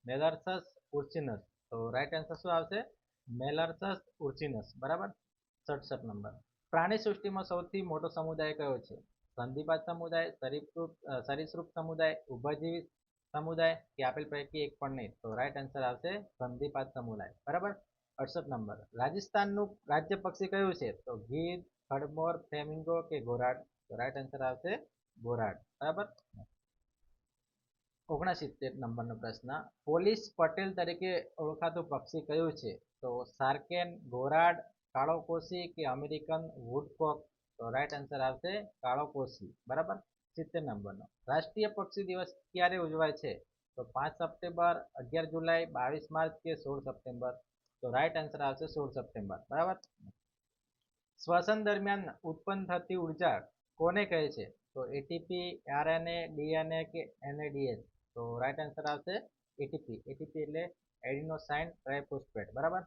મેલર્સસ ઉર્ચિનસ. તો રાઈટ આન્સર શું આવશે? મેલર્સસ ઉર્ચિનસ. બરાબર. 67 નંબર. પ્રાણી સૃષ્ટિમાં સૌથી મોટો સમુદાય કયો છે? સંધિપાત સમુદાય, સરીસૃપ સમુદાય, ઉભયજીવી સમુદાય કે આપેલ પૈકી એક પણ નહીં? તો રાઈટ આન્સર આવશે સંધિપાત સમુદાય. બરાબર. 68 નંબર. રાજસ્થાનનું રાજ્ય પક્ષી કયું છે? તો ગીધ, ખડમોર, ફ્લેમિંગો કે ઘોરાડ? તો રાઈટ આન્સર આવશે ઘોરાડ. બરાબર. 69 નંબરનો પ્રશ્ન. પોલીસ પટેલ તરીકે ઓળખાતું પક્ષી કયું છે? તો સાર્કેન, ઘોરાડ, કાળો કોશી કે અમેરિકન વુડકોક? તો રાઈટ આન્સર આવશે કાળો કોશી. બરાબર. 70 નંબરનો. રાષ્ટ્રીય પક્ષી દિવસ ક્યારે ઉજવાય છે? તો 5 સપ્ટેમ્બર, 11 જુલાઈ, 22 માર્ચ કે 16 સપ્ટેમ્બર? તો રાઈટ આન્સર આવશે 16 સપ્ટેમ્બર. બરાબર. શ્વસન દરમિયાન ઉત્પન્ન થતી ઉર્જા કોને કહે છે? તો એટીપી, આરએનએ, ડીએનએ કે એનએડીએચ? તો રાઈટ આન્સર આવશે એટીપી. એટીપી એટલે એડિનોસાઇન ટ્રાઇફોસ્ફેટ. બરાબર.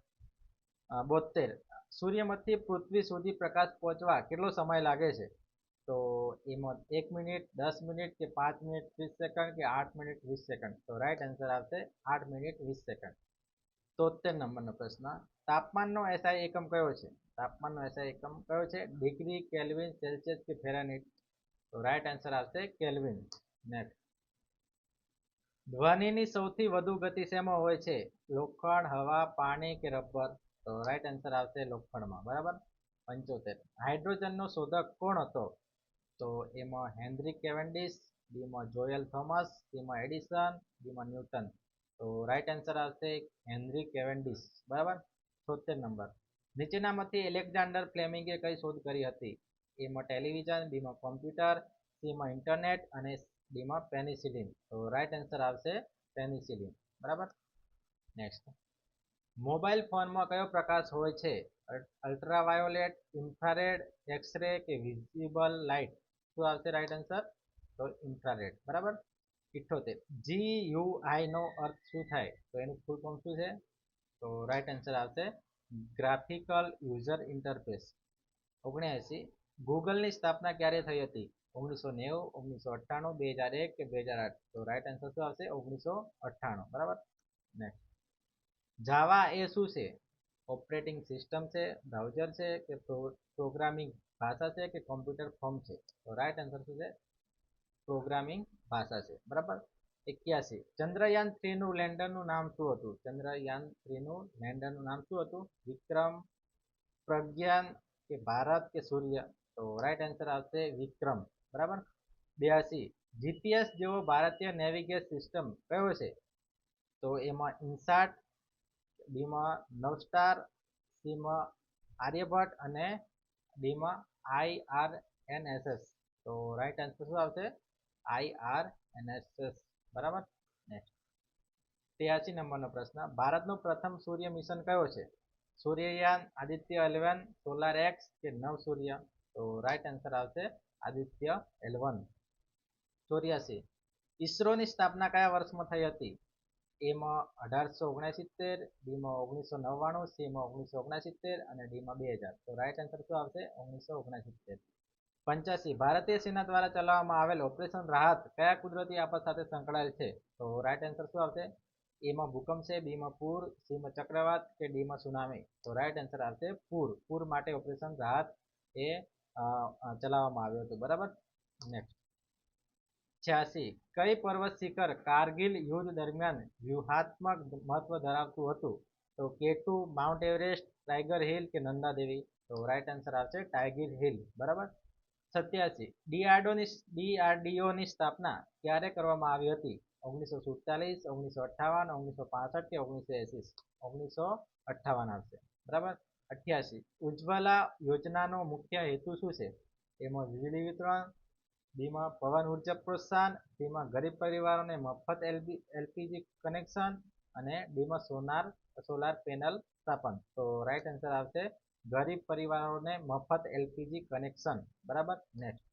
72. સૂર્યમાંથી પૃથ્વી સુધી પ્રકાશ પહોંચવા કેટલો સમય લાગે છે? તો એમાં 1 મિનિટ, 10 મિનિટ કે 5 મિનિટ 30 સેકન્ડ કે 8 મિનિટ 20 સેકન્ડ? તો રાઈટ આન્સર આવશે 8 મિનિટ 20 સેકન્ડ. 73 નંબરનો પ્રશ્ન. તાપમાનનો એસઆઈ એકમ કયો છે? તાપમાનનો એસઆઈ એકમ કયો છે? ડિગ્રી, કેલ્વિન, સેલ્સિયસ કે ફેરાનહીટ? તો રાઈટ આન્સર આવશે કેલ્વિન. નેક્સ્ટ. ધ્વનિની સૌથી વધુ ગતિ શેમાં હોય છે? લોખંડ, હવા, પાણી કે રબર? તો રાઈટ આન્સર આવશે લોખંડમાં. બરાબર. 75. હાઇડ્રોજનનો શોધક કોણ હતો? તો એમાં henry Cavendish, બીમાં Joel Thomas, સીમાં Edison, બીમાં newton? તો રાઈટ આન્સર આવશે હેનરી કેવેન્ડિશ. બરાબર. 76 નંબર. નીચેનામાંથી એલેક્ઝાન્ડર ફ્લેમિંગે કઈ શોધ કરી હતી? એમાં ટેલિવિઝન, બીમાં કોમ્પ્યુટર, સીમાં ઇન્ટરનેટ અને ડીમાં પેનિસિલિન? તો રાઈટ આન્સર આવશે પેનિસિલિન. બરાબર. નેક્સ્ટ. મોબાઈલ ફોનમાં કયો પ્રકાશ હોય છે? અલ્ટ્રાવાયોલેટ, ઇન્ફ્રારેડ, એક્સરે કે વિઝિબલ લાઇટ? શું આવશે રાઈટ આન્સર? તો ઇન્ફ્રારેડ. બરાબર. 78 GUI નો અર્થ શું થાય? તો એનું ફૂલ ફોર્મ શું છે? તો રાઈટ આન્સર આવશે ગ્રાફિકલ યુઝર ઇન્ટરફેસ. 79 ગૂગલની સ્થાપના ક્યારે થઈ હતી? 1990, 1998, 2001 કે 2008? તો રાઈટ આન્સર શું આવશે? 1998. બરાબર. નેક્સ્ટ, જાવા એ શું છે? ઓપરેટિંગ સિસ્ટમ છે, બ્રાઉઝર છે કે પ્રોગ્રામિંગ ભાષા છે કે કોમ્પ્યુટર ફોર્મ છે? તો રાઈટ આન્સર શું છે? પ્રોગ્રામિંગ ભાષા છે. બરાબર. 81 ચંદ્રયાન-3 નું લેન્ડરનું નામ શું હતું? ચંદ્રયાન-3 નું લેન્ડરનું નામ શું હતું? વિક્રમ, પ્રજ્ઞાન કે ભારત કે સૂર્ય? તો રાઈટ આન્સર આવશે વિક્રમ. બરાબર. 82 જીપીએસ જેવો ભારતીય નેવિગેશન સિસ્ટમ કયો છે? તો એમાં ઇન્સાટ, ડીમાં નવસ્ટાર, સીમાં આર્યભટ્ટ અને ડીમાં IRNSS? તો રાઈટ આન્સર શું આવશે? IRNSS. બરાબર. નેક્સ્ટ, 83 નંબરનો પ્રશ્ન, ભારતનો પ્રથમ સૂર્ય મિશન કયો છે? સૂર્યયાન, આદિત્ય 11, સોલાર એક્સ કે નવ સૂર્ય? તો રાઈટ આન્સર આવશે આદિત્ય 11. 84 ઈસરોની સ્થાપના કયા વર્ષમાં થઈ હતી? એમાં 1869, બીમાં 1999, સીમાં 1969 અને ડીમાં 2000? તો રાઈટ આન્સર શું આવશે? 1969. 85 ભારતીય સેના દ્વારા ચલાવવામાં આવેલ ઓપરેશન રાહત કયા કુદરતી આફત સાથે સંકળાયેલ છે? તો રાઈટ આન્સર શું આવશે? એમાં ભૂકંપ છે, બીમાં પૂર, સીમાં ચક્રવાત કે ડીમાં સુનામી? તો રાઈટ આન્સર આવશે પૂર. પૂર માટે ઓપરેશન રાહત એ ચલાવવામાં આવ્યું હતું. બરાબર. નેક્સ્ટ, 86 કઈ પર્વત શિખર કારગિલ યુદ્ધ દરમિયાન વ્યૂહાત્મક મહત્વ ધરાવતું હતું? તો K2, mount Everest, tiger hill કે નંદા દેવી? તો રાઈટ આન્સર આવશે ટાઈગર હિલ. બરાબર. 87 DRDOની સ્થાપના ક્યારે કરવામાં આવી હતી? 1947, 1958, 1965 કે 1980? 1958 આવશે. બરાબર. 88 ઉજ્જવલા યોજનાનો મુખ્ય હેતુ શું છે? એમાં વીજળી વિતરણ, બીમાં પવન ઉર્જા પ્રોત્સાહન, સીમાં ગરીબ પરિવારોને મફત એલપીજી કનેક્શન અને ડીમાં સોલાર પેનલ સ્થાપન? તો રાઈટ આન્સર આવશે ગરીબ પરિવારોને મફત એલપીજી કનેક્શન. બરાબર. નેક્સ્ટ,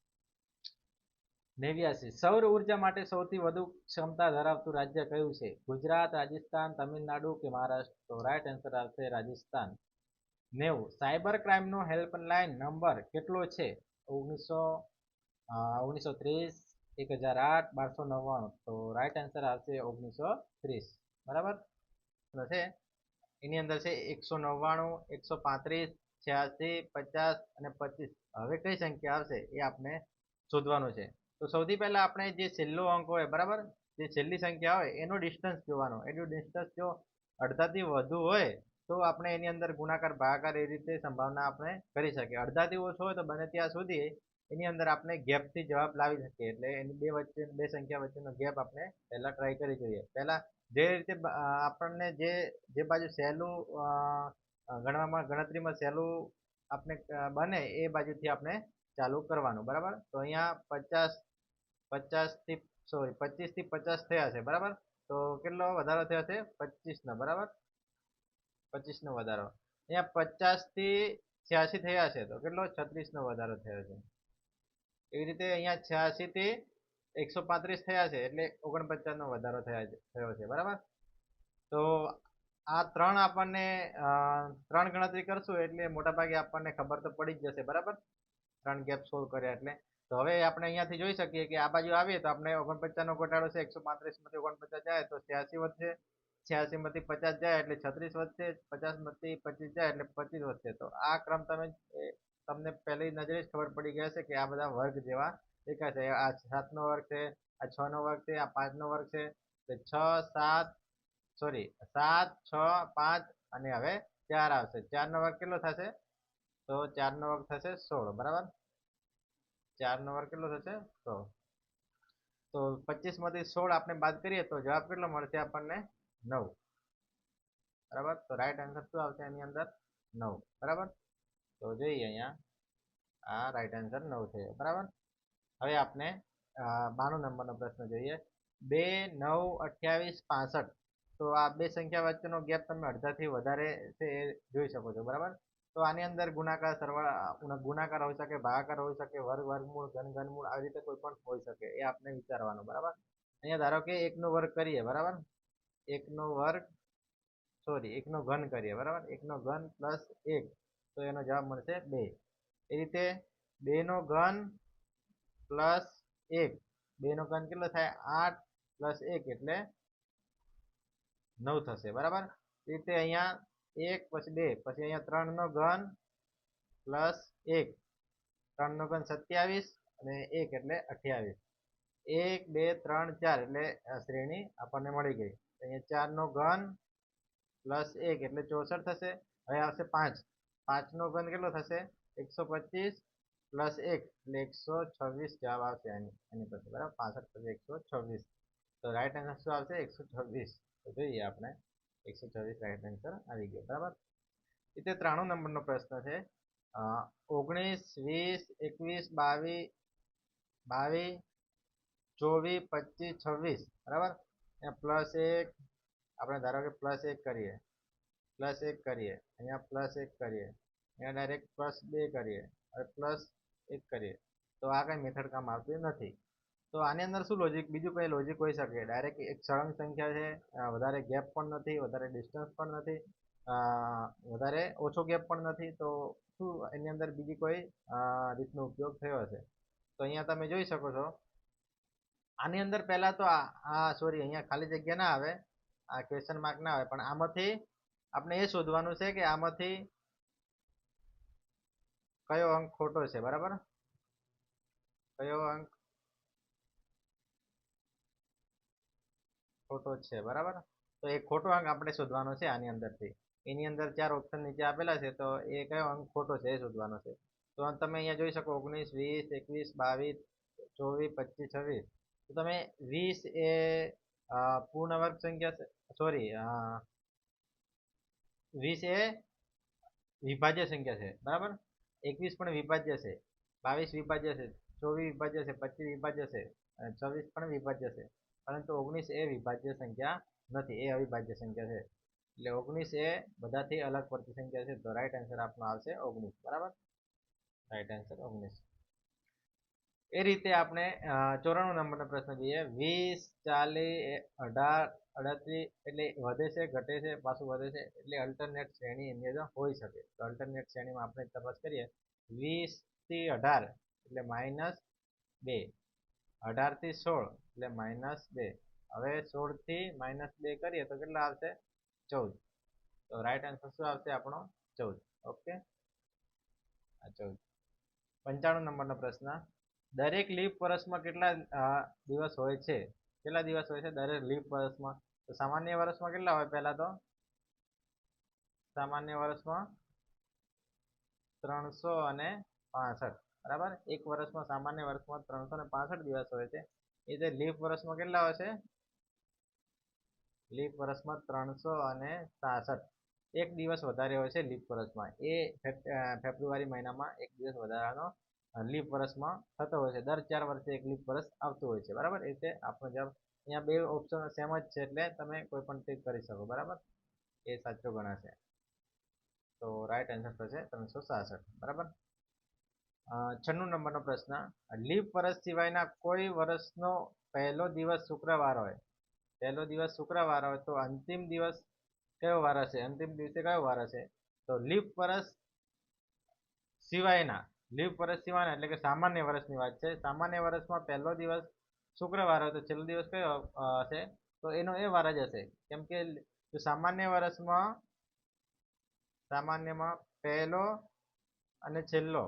89 સૌર ઉર્જા માટે સૌથી વધુ ક્ષમતા ધરાવતું રાજ્ય કયું છે? ગુજરાત, રાજસ્થાન, તમિલનાડુ કે મહારાષ્ટ્ર? તો રાઈટ આન્સર આવશે રાજસ્થાન. 90 સાયબર ક્રાઇમનો હેલ્પલાઇન નંબર કેટલો છે? 1930, 1008, 1299? તો રાઈટ આન્સર આવશે 1930. બરાબર. તો છે એની અંદર છે 199, 135, 86, 50 અને 25. હવે કઈ સંખ્યા આવશે એ આપણે શોધવાનું છે. તો સૌથી પહેલા આપણે જે છેલ્લો અંક હોય, બરાબર, જે છેલ્લી સંખ્યા હોય એનો ડિસ્ટન્સ જોવાનો. એનું ડિસ્ટન્સ જો અડધાથી વધુ હોય તો આપણે એની અંદર ગુણાકાર ભાગાકાર એ રીતે સંભાવના આપણે કરી શકીએ. અડધાથી ઓછો હોય તો બને ત્યાં સુધી એની અંદર આપણે ગેપથી જવાબ લાવી શકીએ. એટલે એની બે સંખ્યા વચ્ચેનો ગેપ આપણે પહેલા ટ્રાય કરી જોઈએ. પહેલા જે રીતે આપણને જે બાજુ સહેલું ગણતરીમાં સહેલું આપણે બને એ બાજુથી આપણે ચાલુ કરવાનું. બરાબર. તો અહીંયા 25 થી 50 થયા છે. બરાબર. તો કેટલો વધારો થયો છે? 25 નો. બરાબર. 25 નો વધારો. અહીંયા 50 થી 86 થયા છે તો કેટલો? 36 નો વધારો થયો છે. એવી રીતે અહીંયા 86 થી 135 થયા છે એટલે 49 નો વધારો થયો છે. બરાબર. તો આ ત્રણ આપણને ત્રણ ગણતરી કરશું એટલે મોટા ભાગે આપણને ખબર તો પડી જ જશે. બરાબર. ત્રણ ગેપ સોલ્વ કર્યા એટલે. તો હવે આપણે અહીંયાથી જોઈ શકીએ કે આ બાજુ આવીએ તો આપણે 49 નો ઘટાડો છે. 135 માંથી 49 જાય તો 86 વધશે. 86 માંથી 50 જાય એટલે 36 વધશે. 50 માંથી 25 જાય એટલે 25 વધશે. તો આ ક્રમ તમને પહેલી નજરે જ ખબર પડી ગયા છે કે આ બધા વર્ગ જેવા દેખાય છે. આ 7 નો વર્ગ છે, આ 6 નો વર્ગ છે, આ 5 નો વર્ગ છે. 7, 6, 5 અને હવે 4 આવશે. 4 નો વર્ગ કેટલો થશે? તો 4 નો વર્ગ થશે 16. બરાબર. 4 નો વર્ગ કેટલો થશે? 16. તો 25 માંથી 16 આપણે બાદ કરીએ તો જવાબ કેટલો મળશે આપણને? 9. બરાબર. તો રાઈટ આન્સર શું આવશે એની અંદર? 9. બરાબર. તો જોઈએ અહીંયા આ રાઈટ આન્સર 9 થયો. બરાબર. હવે આપણે 92 નંબરનો પ્રશ્ન જોઈએ. 2, 9, 28, 65. તો આ બે સંખ્યા વચ્ચેનો ગેપ તમે અડધાથી વધારે છે એ જોઈ શકો છો. બરાબર. તો તો આની અંદર ગુણાકાર સરવાળા ગુણાકાર હોઈ શકે, ભાગાકાર હોઈ શકે, વર્ગ વર્ગમૂળ ઘન ઘનમૂળ આવી રીતે કોઈ પણ હોઈ શકે, એ આપણે વિચારવાનું. બરાબર, અહીંયા ધારો કે 1 નો વર્ગ કરીએ. બરાબર, 1 નો વર્ગ સોરી 1 નો ઘન કરીએ. બરાબર, 1 નો ઘન પ્લસ 1, તો એનો જવાબ મળશે 2. એ રીતે 2 નો ઘન પ્લસ 1, 2 નો ઘન કેટલો થાય? 8 પ્લસ 1 એટલે 9 થશે. બરાબર, એ રીતે અહીંયા 1 પછી 2 પછી અહીંયા 3 નો ઘન પ્લસ 1, 3 નો ઘન 27 અને 1 એટલે 28. 1 2 3 4 એટલે શ્રેણી આપણને મળી ગઈ. અહીંયા 4 નો ઘન પ્લસ 1 એટલે 64 થશે. હવે આવશે 5, 5 નો ઘન કેટલો થશે? 125 પ્લસ 1 એટલે 126 જવાબ આવશે એની પછી. બરાબર, 65 પછી 126, તો રાઈટ આન્સર શું આવશે? 126. તો જોઈએ આપણે 126 રાઈટ આન્સર આવી ગયો. બરાબર, એટલે 93 નંબરનો પ્રશ્ન છે. 19 20 21 22 22 24 25 26. બરાબર, અહીંયા પ્લસ 1 આપણે ધારો કે પ્લસ 1 કરીએ, પ્લસ 1 કરીએ, અહીંયા પ્લસ 1 કરીએ, અહીંયા ડાયરેક્ટ પ્લસ 2 કરીએ, હવે પ્લસ 1 કરીએ, તો આ કઈ મેથડ કામ આવતી નથી. તો આની અંદર શું લોજિક, બીજું કઈ લોજિક હોઈ શકે? ડાયરેક્ટ એક સળંગ સંખ્યા છે, વધારે ગેપ પણ નથી, વધારે ડિસ્ટન્સ પણ નથી, વધારે ઓછો ગેપ પણ નથી, તો શું એની અંદર બીજી કોઈ રીતનો ઉપયોગ થયો હશે? તો અહીંયા તમે જોઈ શકો છો, આની અંદર પહેલા તો આ સોરી અહીંયા ખાલી જગ્યા ના આવે, આ ક્વેશ્ચન માર્ક ના આવે, પણ આમાંથી આપણે એ શોધવાનું છે કે આમાંથી કયો અંક ખોટો છે. બરાબર, કયો અંક ખોટો છે. બરાબર, તો એ ખોટો અંક આપણે શોધવાનો છે આની અંદરથી. એની અંદર 4 ઓપ્શન નીચે આપેલા છે, તો એ કયો અંક ખોટો છે એ શોધવાનો છે. તો તમે અહીંયા જોઈ શકો 19 20 21 22 24 25 26. તો તમે 20 એ પૂર્ણ વર્ગ સંખ્યા છે, સોરી 20 એ વિભાજ્ય સંખ્યા છે. બરાબર, 21 પણ વિભાજ્ય છે, 22 વિભાજ્ય છે, 24 વિભાજ્ય છે, 25 વિભાજ્ય છે અને 26 પણ વિભાજ્ય છે. પરંતુ 19 એ વિભાજ્ય સંખ્યા નથી, એ અવિભાજ્ય સંખ્યા છે. એટલે 19 એ બધાથી અલગ પડતી સંખ્યા છે. તો રાઈટ આન્સર આપણો આવશે 19. બરાબર, રાઈટ આન્સર 19. એ રીતે આપણે 94 નંબરનો પ્રશ્ન જોઈએ. 20 40 18 38 એટલે વધે છે, ઘટે છે, પાછું વધે છે, એટલે અલ્ટરનેટ શ્રેણી એની અંદર હોઈ શકે. તો અલ્ટરનેટ શ્રેણીમાં આપણે તપાસ કરીએ. 20 થી 18 એટલે -2, 18 થી 16 એટલે -2. હવે 16 થી -2 કરીએ તો કેટલા આવશે? 14. તો રાઈટ આન્સર શું આવશે આપણો? 14. ઓકે, આ 14. 95 નંબરનો પ્રશ્ન. દરેક લીપ વર્ષમાં કેટલા દિવસ હોય છે? કેટલા દિવસ હોય છે દરેક લીપ વર્ષમાં? તો સામાન્ય વર્ષમાં કેટલા હોય? પહેલા તો સામાન્ય વર્ષમાં 365. બરાબર, એક વર્ષમાં સામાન્ય વર્ષમાં 365 દિવસ હોય છે. એ જે લીપ વર્ષમાં કેટલા હોય છે? લીપ વર્ષમાં 366. એક દિવસ વધારે હોય છે લીપ વર્ષમાં. એ ફેબ્રુઆરી મહિનામાં એક દિવસ વધારાનો લીપ વર્ષમાં થતો હોય છે. દર 4 વર્ષે એક લીપ વર્ષ આવતું હોય છે. બરાબર, એ રીતે આપણો જવાબ અહીંયા બે ઓપ્શન સેમ જ છે, એટલે તમે કોઈ પણ ટીક કરી શકો. બરાબર, એ સાચો ગણાશે. તો રાઈટ આન્સર થશે 366. બરાબર, 96 નંબરનો પ્રશ્ન. લીપ વર્ષ સિવાયના કોઈ વર્ષનો પહેલો દિવસ શુક્રવાર હોય, પહેલો દિવસ શુક્રવાર હોય, તો અંતિમ દિવસ કયો વાર હશે? અંતિમ દિવસે કયો વાર હશે? તો લીપ વર્ષ સિવાયના, લીપ વર્ષ સિવાયના એટલે કે સામાન્ય વર્ષની વાત છે. સામાન્ય વર્ષમાં પહેલો દિવસ શુક્રવાર હોય તો છેલ્લો દિવસ કયો હશે? તો એનો એ વાર જ હશે, કેમ કે સામાન્ય વર્ષમાં સામાન્યમાં પહેલો અને છેલ્લો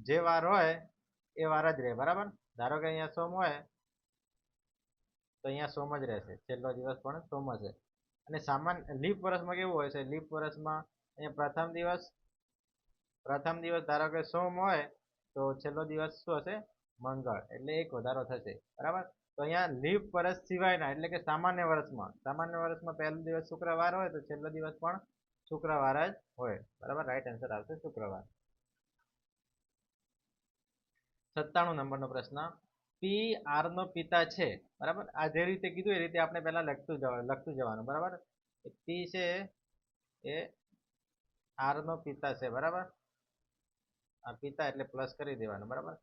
જે વાર હોય એ વાર જ રહે. બરાબર, ધારો કે અહીંયા સોમ હોય તો અહીંયા સોમ જ રહેશે, છેલ્લો દિવસ પણ સોમ હશે. અને સામાન્ય લીપ વર્ષમાં કેવું હોય છે? લીપ વર્ષમાં અહીંયા પ્રથમ દિવસ ધારો કે સોમ હોય તો છેલ્લો દિવસ શું હશે? મંગળ, એટલે એક વધારો થશે. બરાબર, તો અહીંયા લીપ વર્ષ સિવાયના એટલે કે સામાન્ય વર્ષમાં પહેલો દિવસ શુક્રવાર હોય તો છેલ્લો દિવસ પણ શુક્રવાર જ હોય. બરાબર, રાઈટ આન્સર આવશે શુક્રવાર. 97 નંબરનો પ્રશ્ન. પી આર નો પિતા છે. બરાબર, આ જે રીતે કીધું એ રીતે આપણે પહેલા લખતું જવાનું. બરાબર, પી છે એ આર નો પિતા છે, બરાબર. આ પિતા એટલે પ્લસ કરી દેવાનું, બરાબર.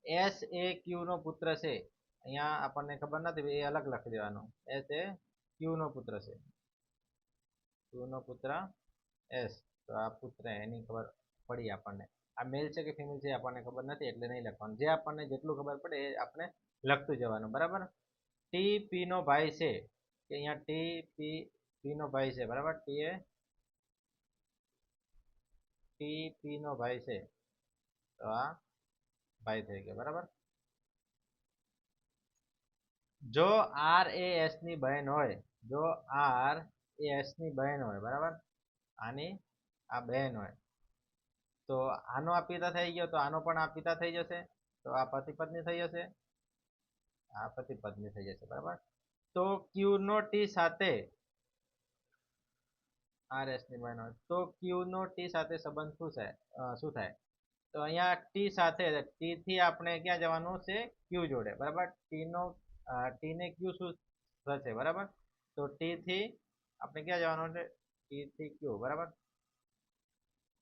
એસ એ ક્યુ નો પુત્ર છે, અહીંયા આપણને ખબર નથી, એ અલગ લખી દેવાનું. એસ એ ક્યુ નો પુત્ર છે, ક્યુ નો પુત્ર એસ. તો આ પુત્ર એની ખબર પડી આપણને. આ મેલ છે કે ફિમેલ છે આપણને ખબર નથી, એટલે નહીં લખવાનું. જે આપણને જેટલું ખબર પડે એ આપણે લખતું જવાનું, બરાબર. ટી પી નો ભાઈ છે, કે અહીંયા ટી પી નો ભાઈ છે, બરાબર. ટી પી નો ભાઈ છે, તો આ ભાઈ થઈ ગયો, બરાબર. જો આર એ એસ ની બહેન હોય, જો આર એ એસ ની બહેન હોય, બરાબર, આની આ બહેન હોય, તો આનો આ પિતા થઈ ગયો, તો આનો પણ આ પિતા થઈ જશે, તો આ પતિ પત્ની થઈ જશે, આ પતિ પત્ની થઈ જશે, બરાબર. તો ક્યુ નો ટી સાથે આર એસ ની બહેન હોય, તો ક્યુ નો ટી સાથે સંબંધ શું થાય? તો અહીંયા ટી સાથે, ટી થી આપણે ક્યાં જવાનું છે? ક્યુ જોડે, બરાબર. ટી ને ક્યુ શું થશે, બરાબર. તો ટી થી આપણે ક્યાં જવાનું છે? ટી થી ક્યુ, બરાબર.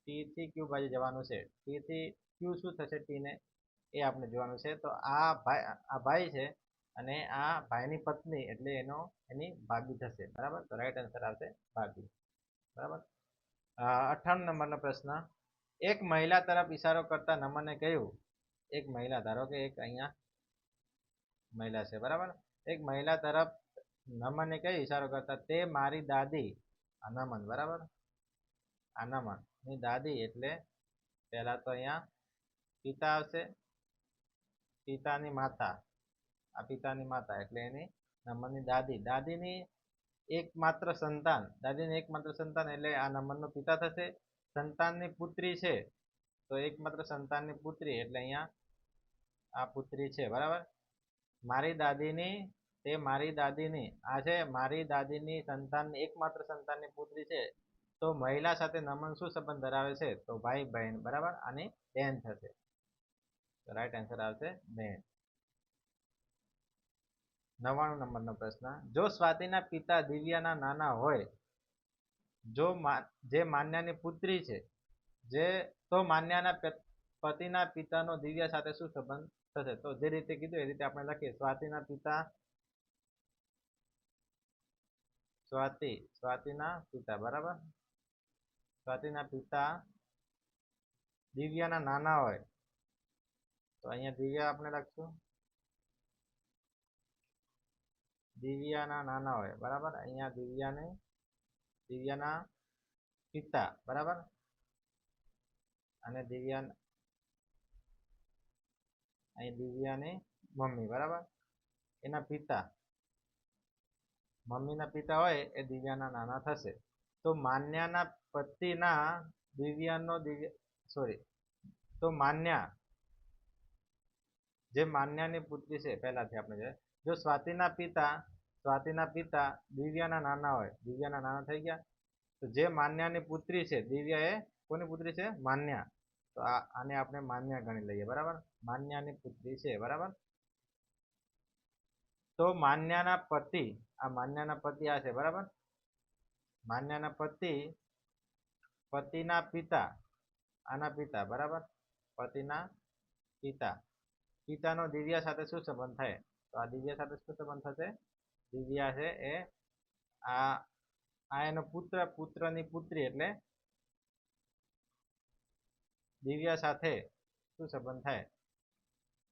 ટી થી ક્યુ બાજુ જવાનું છે. ટી થી ક્યુ શું થશે ટી ને, એ આપણે જોવાનું છે. તો આ ભાઈ છે, અને આ ભાઈની પત્ની એટલે એની ભાભી થશે, બરાબર. તો રાઈટ આન્સર આવશે ભાભી, બરાબર. 58 નંબરનો પ્રશ્ન. એક મહિલા તરફ ઈશારો કરતા નમને કહ્યું, એક મહિલા, ધારો કે એક અહીંયા મહિલા છે, બરાબર. એક મહિલા તરફ નમને કહ્યું ઈશારો કરતા, તે મારી દાદી, આ નમન, બરાબર. આ નમન ની દાદી એટલે પહેલા તો અહીંયા પિતા આવશે, પિતાની માતા, આ પિતાની માતા એટલે એની નમનની દાદી, દાદીની એકમાત્ર સંતાન, દાદીની એકમાત્ર સંતાન એટલે આ નમનનો પિતા થશે. સંતાનની પુત્રી છે, તો એકમાત્ર સંતાનની પુત્રી એટલે અહીંયા આ પુત્રી છે, બરાબર. મારી દાદીની, તે મારી દાદીની, આ છે મારી દાદીની સંતાન, એકમાત્ર સંતાનની પુત્રી છે, તો મહિલા સાથે નમન શું સંબંધ ધરાવે છે? તો ભાઈ બહેન, બરાબર. આની બેન થશે, તો રાઈટ આન્સર આવશે બેન. 99 નંબરનો પ્રશ્ન. જો સ્વાતિના પિતા દિવ્યાના નાના હોય, જો જે માન્યાની પુત્રી છે, તો માન્યાના પતિના પિતાનો દિવ્યા સાથે શું સંબંધ થશે? તો જે રીતે કીધું એ રીતે આપણે લખીએ. સ્વાતિના પિતા, સ્વાતિના પિતા, બરાબર. સ્વાતિના પિતા દિવ્યાના નાના હોય, તો અહીંયા દિવ્યા આપણે લખશું, દિવ્યાના નાના હોય, બરાબર. અહીંયા દિવ્યાના પિતા, બરાબર. અને દિવ્યાની મમ્મી, બરાબર. એના પિતા, મમ્મીના પિતા હોય એ દિવ્યાના નાના થશે. તો માન્યાના પતિના દિવ્યાનો તો માન્યા, જે માન્યાની પુત્રી છે, પહેલાથી આપણે જો સ્વાતિના પિતા દિવ્યાના નાના હોય, દિવ્યાના નાના થઈ ગયા, તો જે માન્યાની પુત્રી છે, દિવ્યા એ કોની પુત્રી છે? માન્યા. તો આને આપણે માન્યા ગણી લઈએ, બરાબર. માન્યાની પુત્રી છે, બરાબર. તો માન્યાના પતિ, આ માન્યાના પતિ આ છે, બરાબર. માન્યાના પતિના પિતા, આના પિતા, બરાબર. પતિના પિતાનો દિવ્યા સાથે શું સંબંધ થાય? તો આ દિવ્યા સાથે શું સંબંધ થશે? દિવ્યા છે એ આ એનો પુત્રની પુત્રી એટલે દિવ્યા સાથે શું સંબંધ થાય?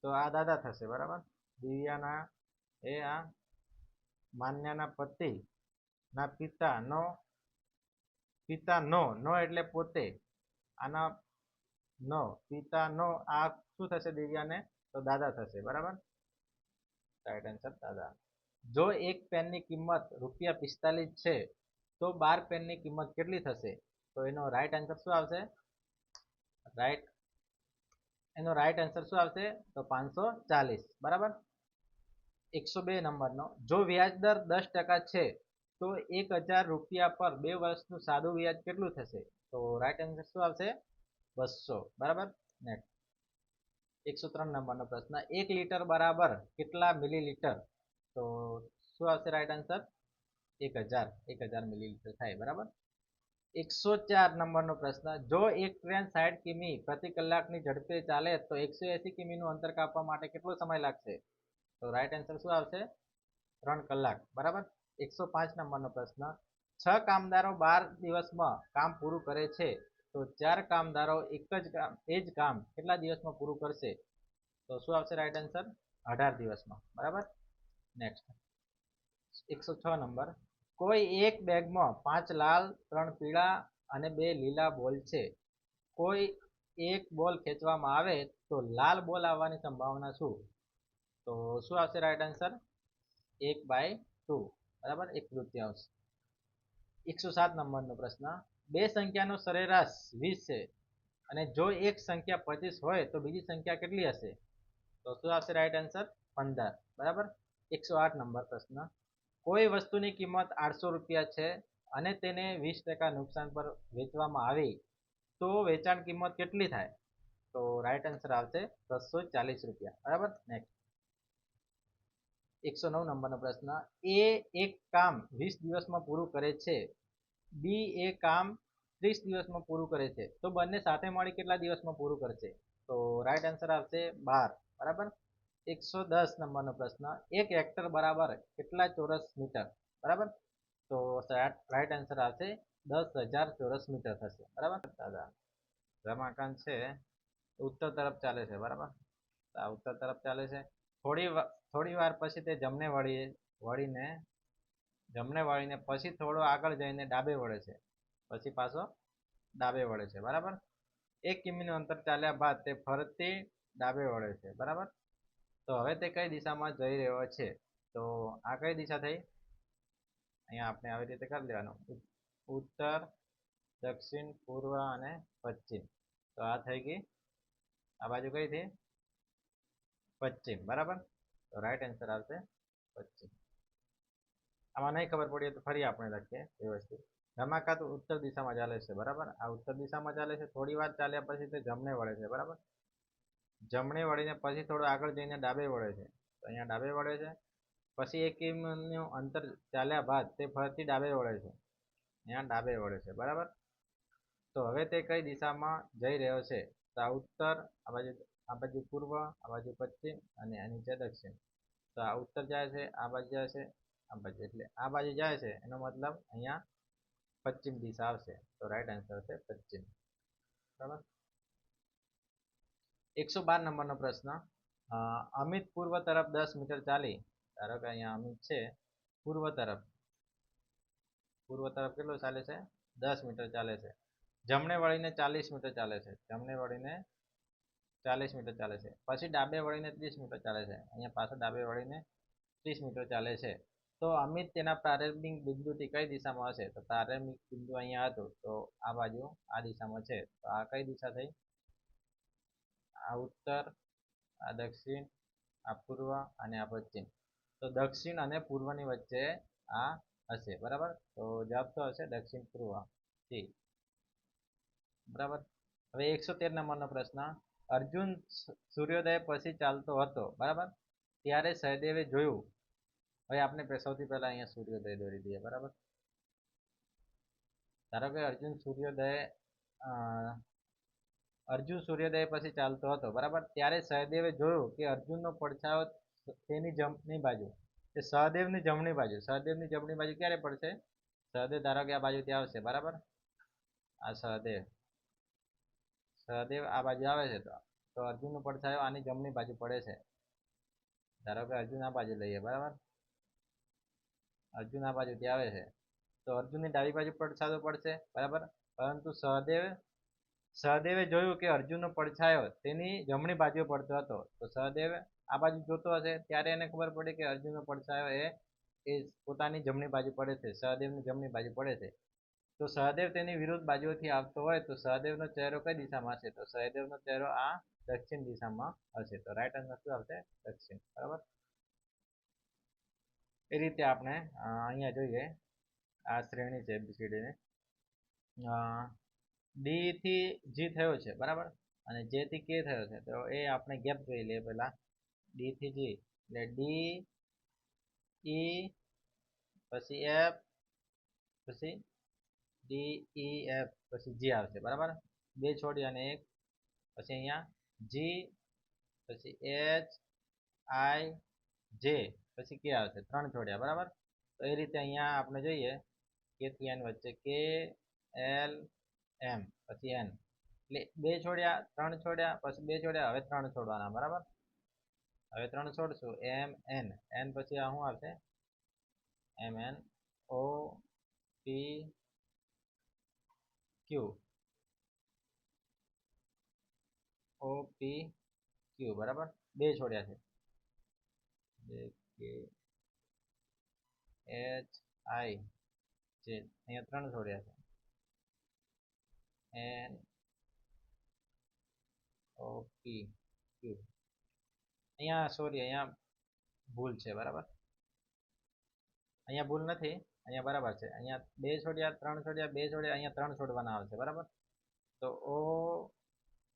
તો આ દાદા થશે, બરાબર. દિવ્યાના આ માન્યાના પતિ ના પિતાનો એટલે પોતે, આના પિતાનો આ શું થશે દિવ્યાને? તો દાદા થશે, બરાબર. રાઈટ આન્સર દાદા. જો એક પેનની કિંમત ₹45 છે, તો 12 પેનની કિંમત કેટલી થશે? તો એનો રાઈટ આન્સર શું આવશે? એનો રાઈટ આન્સર શું આવશે? તો 540, બરાબર. 102 નંબરનો. જો વ્યાજ દર 10% છે, તો ₹1000 પર 2 વર્ષનું સાદું વ્યાજ કેટલું થશે? તો રાઈટ આન્સર શું આવશે? 200, બરાબર. નેક્સ્ટ 103 નંબરનો પ્રશ્ન. 1 લીટર બરાબર કેટલા મિલીલીટર? તો શું આવશે રાઈટ આન્સર? 1000 મિલીલીટર થાય. બરાબર. 104 નંબરનો પ્રશ્ન, જો એક ટ્રેન 60 કિમી પ્રતિ કલાકની ઝડપે ચાલે તો 180 કિમીનું અંતર કાપવા માટે કેટલો સમય લાગશે? તો રાઈટ આન્સર શું આવશે? 3 કલાક. બરાબર. 105 નંબરનો પ્રશ્ન, 6 કામદારો 12 દિવસમાં કામ પૂરું કરે છે તો 4 કામદારો એ જ કામ કેટલા દિવસમાં પૂરું કરશે? તો શું આવશે રાઈટ આન્સર? 18 દિવસમાં. બરાબર. નેક્સ્ટ 106 નંબર, કોઈ એક બેગમાં 5 લાલ, 3 પીળા અને 2 લીલા બોલ છે. કોઈ એક બોલ ખેંચવામાં આવે તો લાલ બોલ આવવાની સંભાવના શું? તો શું આવશે રાઈટ આન્સર? 1/2. બરાબર, 1/3. 107 નંબરનો પ્રશ્ન, બે સંખ્યાનો સરેરાશ 20 છે અને જો એક સંખ્યા 25 હોય તો બીજી સંખ્યા કેટલી હશે? તો શું આવશે રાઈટ આન્સર? 15. બરાબર. 108 નંબર પ્રશ્ન, કોઈ વસ્તુની કિંમત 800 રૂપિયા છે અને તેને 20% નુકસાન પર વેચવામાં આવી તો વેચાણ કિંમત કેટલી થાય? તો રાઈટ આન્સર આવશે 240 રૂપિયા. બરાબર. નેક્સ્ટ 109 નંબરનો પ્રશ્ન, એ એક કામ 20 દિવસમાં પૂરું કરે છે, બી એ કામ 30 દિવસમાં પૂરું કરે છે, તો બંને સાથે મળી કેટલા દિવસમાં પૂરું કરશે? તો રાઈટ આન્સર આવશે 12. બરાબર. 110 નંબરનો પ્રશ્ન, એક હેક્ટર બરાબર કેટલા ચોરસ મીટર? બરાબર. તો રાઈટ આન્સર આવશે 10,000 ચોરસ મીટર થશે. બરાબર. રમાકાંત છે ઉત્તર તરફ ચાલે છે. બરાબર. આ ઉત્તર તરફ ચાલે છે. થોડી વાર પછી તે જમણે વળીને પછી થોડો આગળ જઈને ડાબે વળે છે, પછી પાછો ડાબે વળે છે. બરાબર. 1 કિમીનું અંતર ચાલ્યા બાદ તે ફરતી ડાબે વળે છે. બરાબર. તો હવે તે કઈ દિશામાં જઈ રહ્યો છે? તો આ કઈ દિશા થઈ? અહીંયા આપણે આવી રીતે કરી લેવાનું, ઉત્તર, દક્ષિણ, પૂર્વ અને પશ્ચિમ. તો આ થઈ ગઈ, આ બાજુ કઈ થઈ? પશ્ચિમ. બરાબર. તો રાઈટ આન્સર આવશે પશ્ચિમ. આમાં નહીં ખબર પડીએ તો ફરી આપણે લખીએ વ્યવસ્થિત. રમાકાંત ઉત્તર દિશામાં ચાલે છે. બરાબર. આ ઉત્તર દિશામાં ચાલે છે. થોડી વાર ચાલ્યા પછી તે જમણે વળે છે. બરાબર. જમણે વળીને પછી થોડું આગળ જઈને ડાબે વળે છે, તો અહીંયા ડાબે વળે છે. પછી 1 કિમીનું અંતર ચાલ્યા બાદ તે ફરીથી ડાબે વળે છે, અહીંયા ડાબે વળે છે. બરાબર. તો હવે તે કઈ દિશામાં જઈ રહ્યો છે? તો આ ઉત્તર, આ બાજુ પૂર્વ, આ બાજુ પશ્ચિમ અને આ નીચે દક્ષિણ. તો આ ઉત્તર જાય છે, આ બાજુ જાય છે, આ બાજુ, એટલે આ બાજુ જાય છે એનો મતલબ અહીંયા પશ્ચિમ દિશા આવશે. તો રાઈટ આન્સર છે પશ્ચિમ. બરાબર. 112 નંબરનો પ્રશ્ન, અમિત પૂર્વ તરફ 10 મીટર ચાલી, ધારો કે અહીંયા અમિત છે પૂર્વ તરફ કેટલું ચાલે છે? 10 મીટર ચાલે છે. જમણે વળીને 40 મીટર ચાલે છે, પછી ડાબે વળીને 30 મીટર ચાલે છે, અહીંયા પાછળ ડાબે વળીને 30 મીટર ચાલે છે. તો અમિત તેના પ્રારંભિક બિંદુથી કઈ દિશામાં હશે? તો પ્રારંભિક બિંદુ અહીંયા હતું, તો આ બાજુ આ દિશામાં છે. તો આ કઈ દિશા થઈ? આ ઉત્તર, આ દક્ષિણ, આ પૂર્વ અને આ પશ્ચિમ. તો દક્ષિણ અને પૂર્વની વચ્ચે આ હશે. બરાબર. તો જવાબ તો હશે દક્ષિણ પૂર્વ. બરાબર. હવે 113 નંબરનો પ્રશ્ન, અર્જુન સૂર્યોદય પછી ચાલતો હતો. બરાબર. ત્યારે સહદેવે જોયું, હવે આપણે સૌથી પહેલા અહીંયા સૂર્યોદય દોરી દઈએ. બરાબર. ધારો કે અર્જુન સૂર્યોદય પછી ચાલતો હતો. બરાબર. ત્યારે સહદેવે જોયું કે અર્જુનનો પડછાયો તેની જમણી બાજુ, તે સહદેવની જમણી બાજુ ક્યારે પડશે? સહદેવ ધારો કે આ બાજુથી આવશે. બરાબર. આ સહદેવ આ બાજુ આવે છે, તો અર્જુનનો પડછાયો આની જમણી બાજુ પડે છે. ધારો કે અર્જુન આ બાજુ લઈએ. બરાબર. અર્જુન આ બાજુથી આવે છે, તો અર્જુનની ડાબી બાજુ પડછાયો પડશે. બરાબર. પરંતુ સહદેવે જોયું કે અર્જુનનો પડછાયો તેની જમણી બાજુ પડતો હતો, તો સહદેવ આ બાજુ જોતો હશે, ત્યારે એને ખબર પડી કે અર્જુનનો પડછાયો એ પોતાની જમણી બાજુ પડે છે, સહદેવની જમણી બાજુ પડે છે. તો સહદેવ તેની વિરુદ્ધ બાજુથી આવતો હોય તો સહદેવનો ચહેરો કઈ દિશામાં હશે? તો સહદેવનો ચહેરો આ દક્ષિણ દિશામાં હશે. તો રાઈટ આન્સર શું આવશે? દક્ષિણ. બરાબર. એ રીતે આપણે અહીંયા જોઈએ, આ શ્રેણી છે એબીસીડીની. ડી થી જી થયો છે. બરાબર. અને જે થી કે થયો છે, તો એ આપણે ગેપ જોઈ લઈએ પહેલા. ડી થી જી એટલે ડી, ઈ, પછી એફ, પછી ડી ઈ એફ પછી જી આવશે બરાબર. બે છોડી અને એક, પછી અહીંયા જી, પછી એચ આઈ જે, પછી કે આવશે, ત્રણ છોડ્યા બરાબર. તો એ રીતે અહીંયા આપણે જોઈએ કે થી એન વચ્ચે કે એલ એમ પછી એન, એટલે બે છોડ્યા, ત્રણ છોડ્યા, પછી બે છોડ્યા, હવે ત્રણ છોડવાના બરાબર. હવે ત્રણ છોડશું, એમ એન, એન પછી આ શું આવશે, એમ એન ઓ પી ક્યુ, ઓ પી ક્યુ બરાબર. બે છોડ્યા છે, કે એચ આઈ જે, અહીંયા ત્રણ છોડ્યા છે, એન ઓ પી ક્યુ. અહીંયા સોરી, અહીંયા ભૂલ છે બરાબર. અહીંયા ભૂલ નથી, અહીંયા બરાબર છે. અહીંયા બે છોડ્યા, ત્રણ છોડ્યા, બે છોડ્યા, અહીંયા ત્રણ છોડવાના આવશે બરાબર. તો ઓ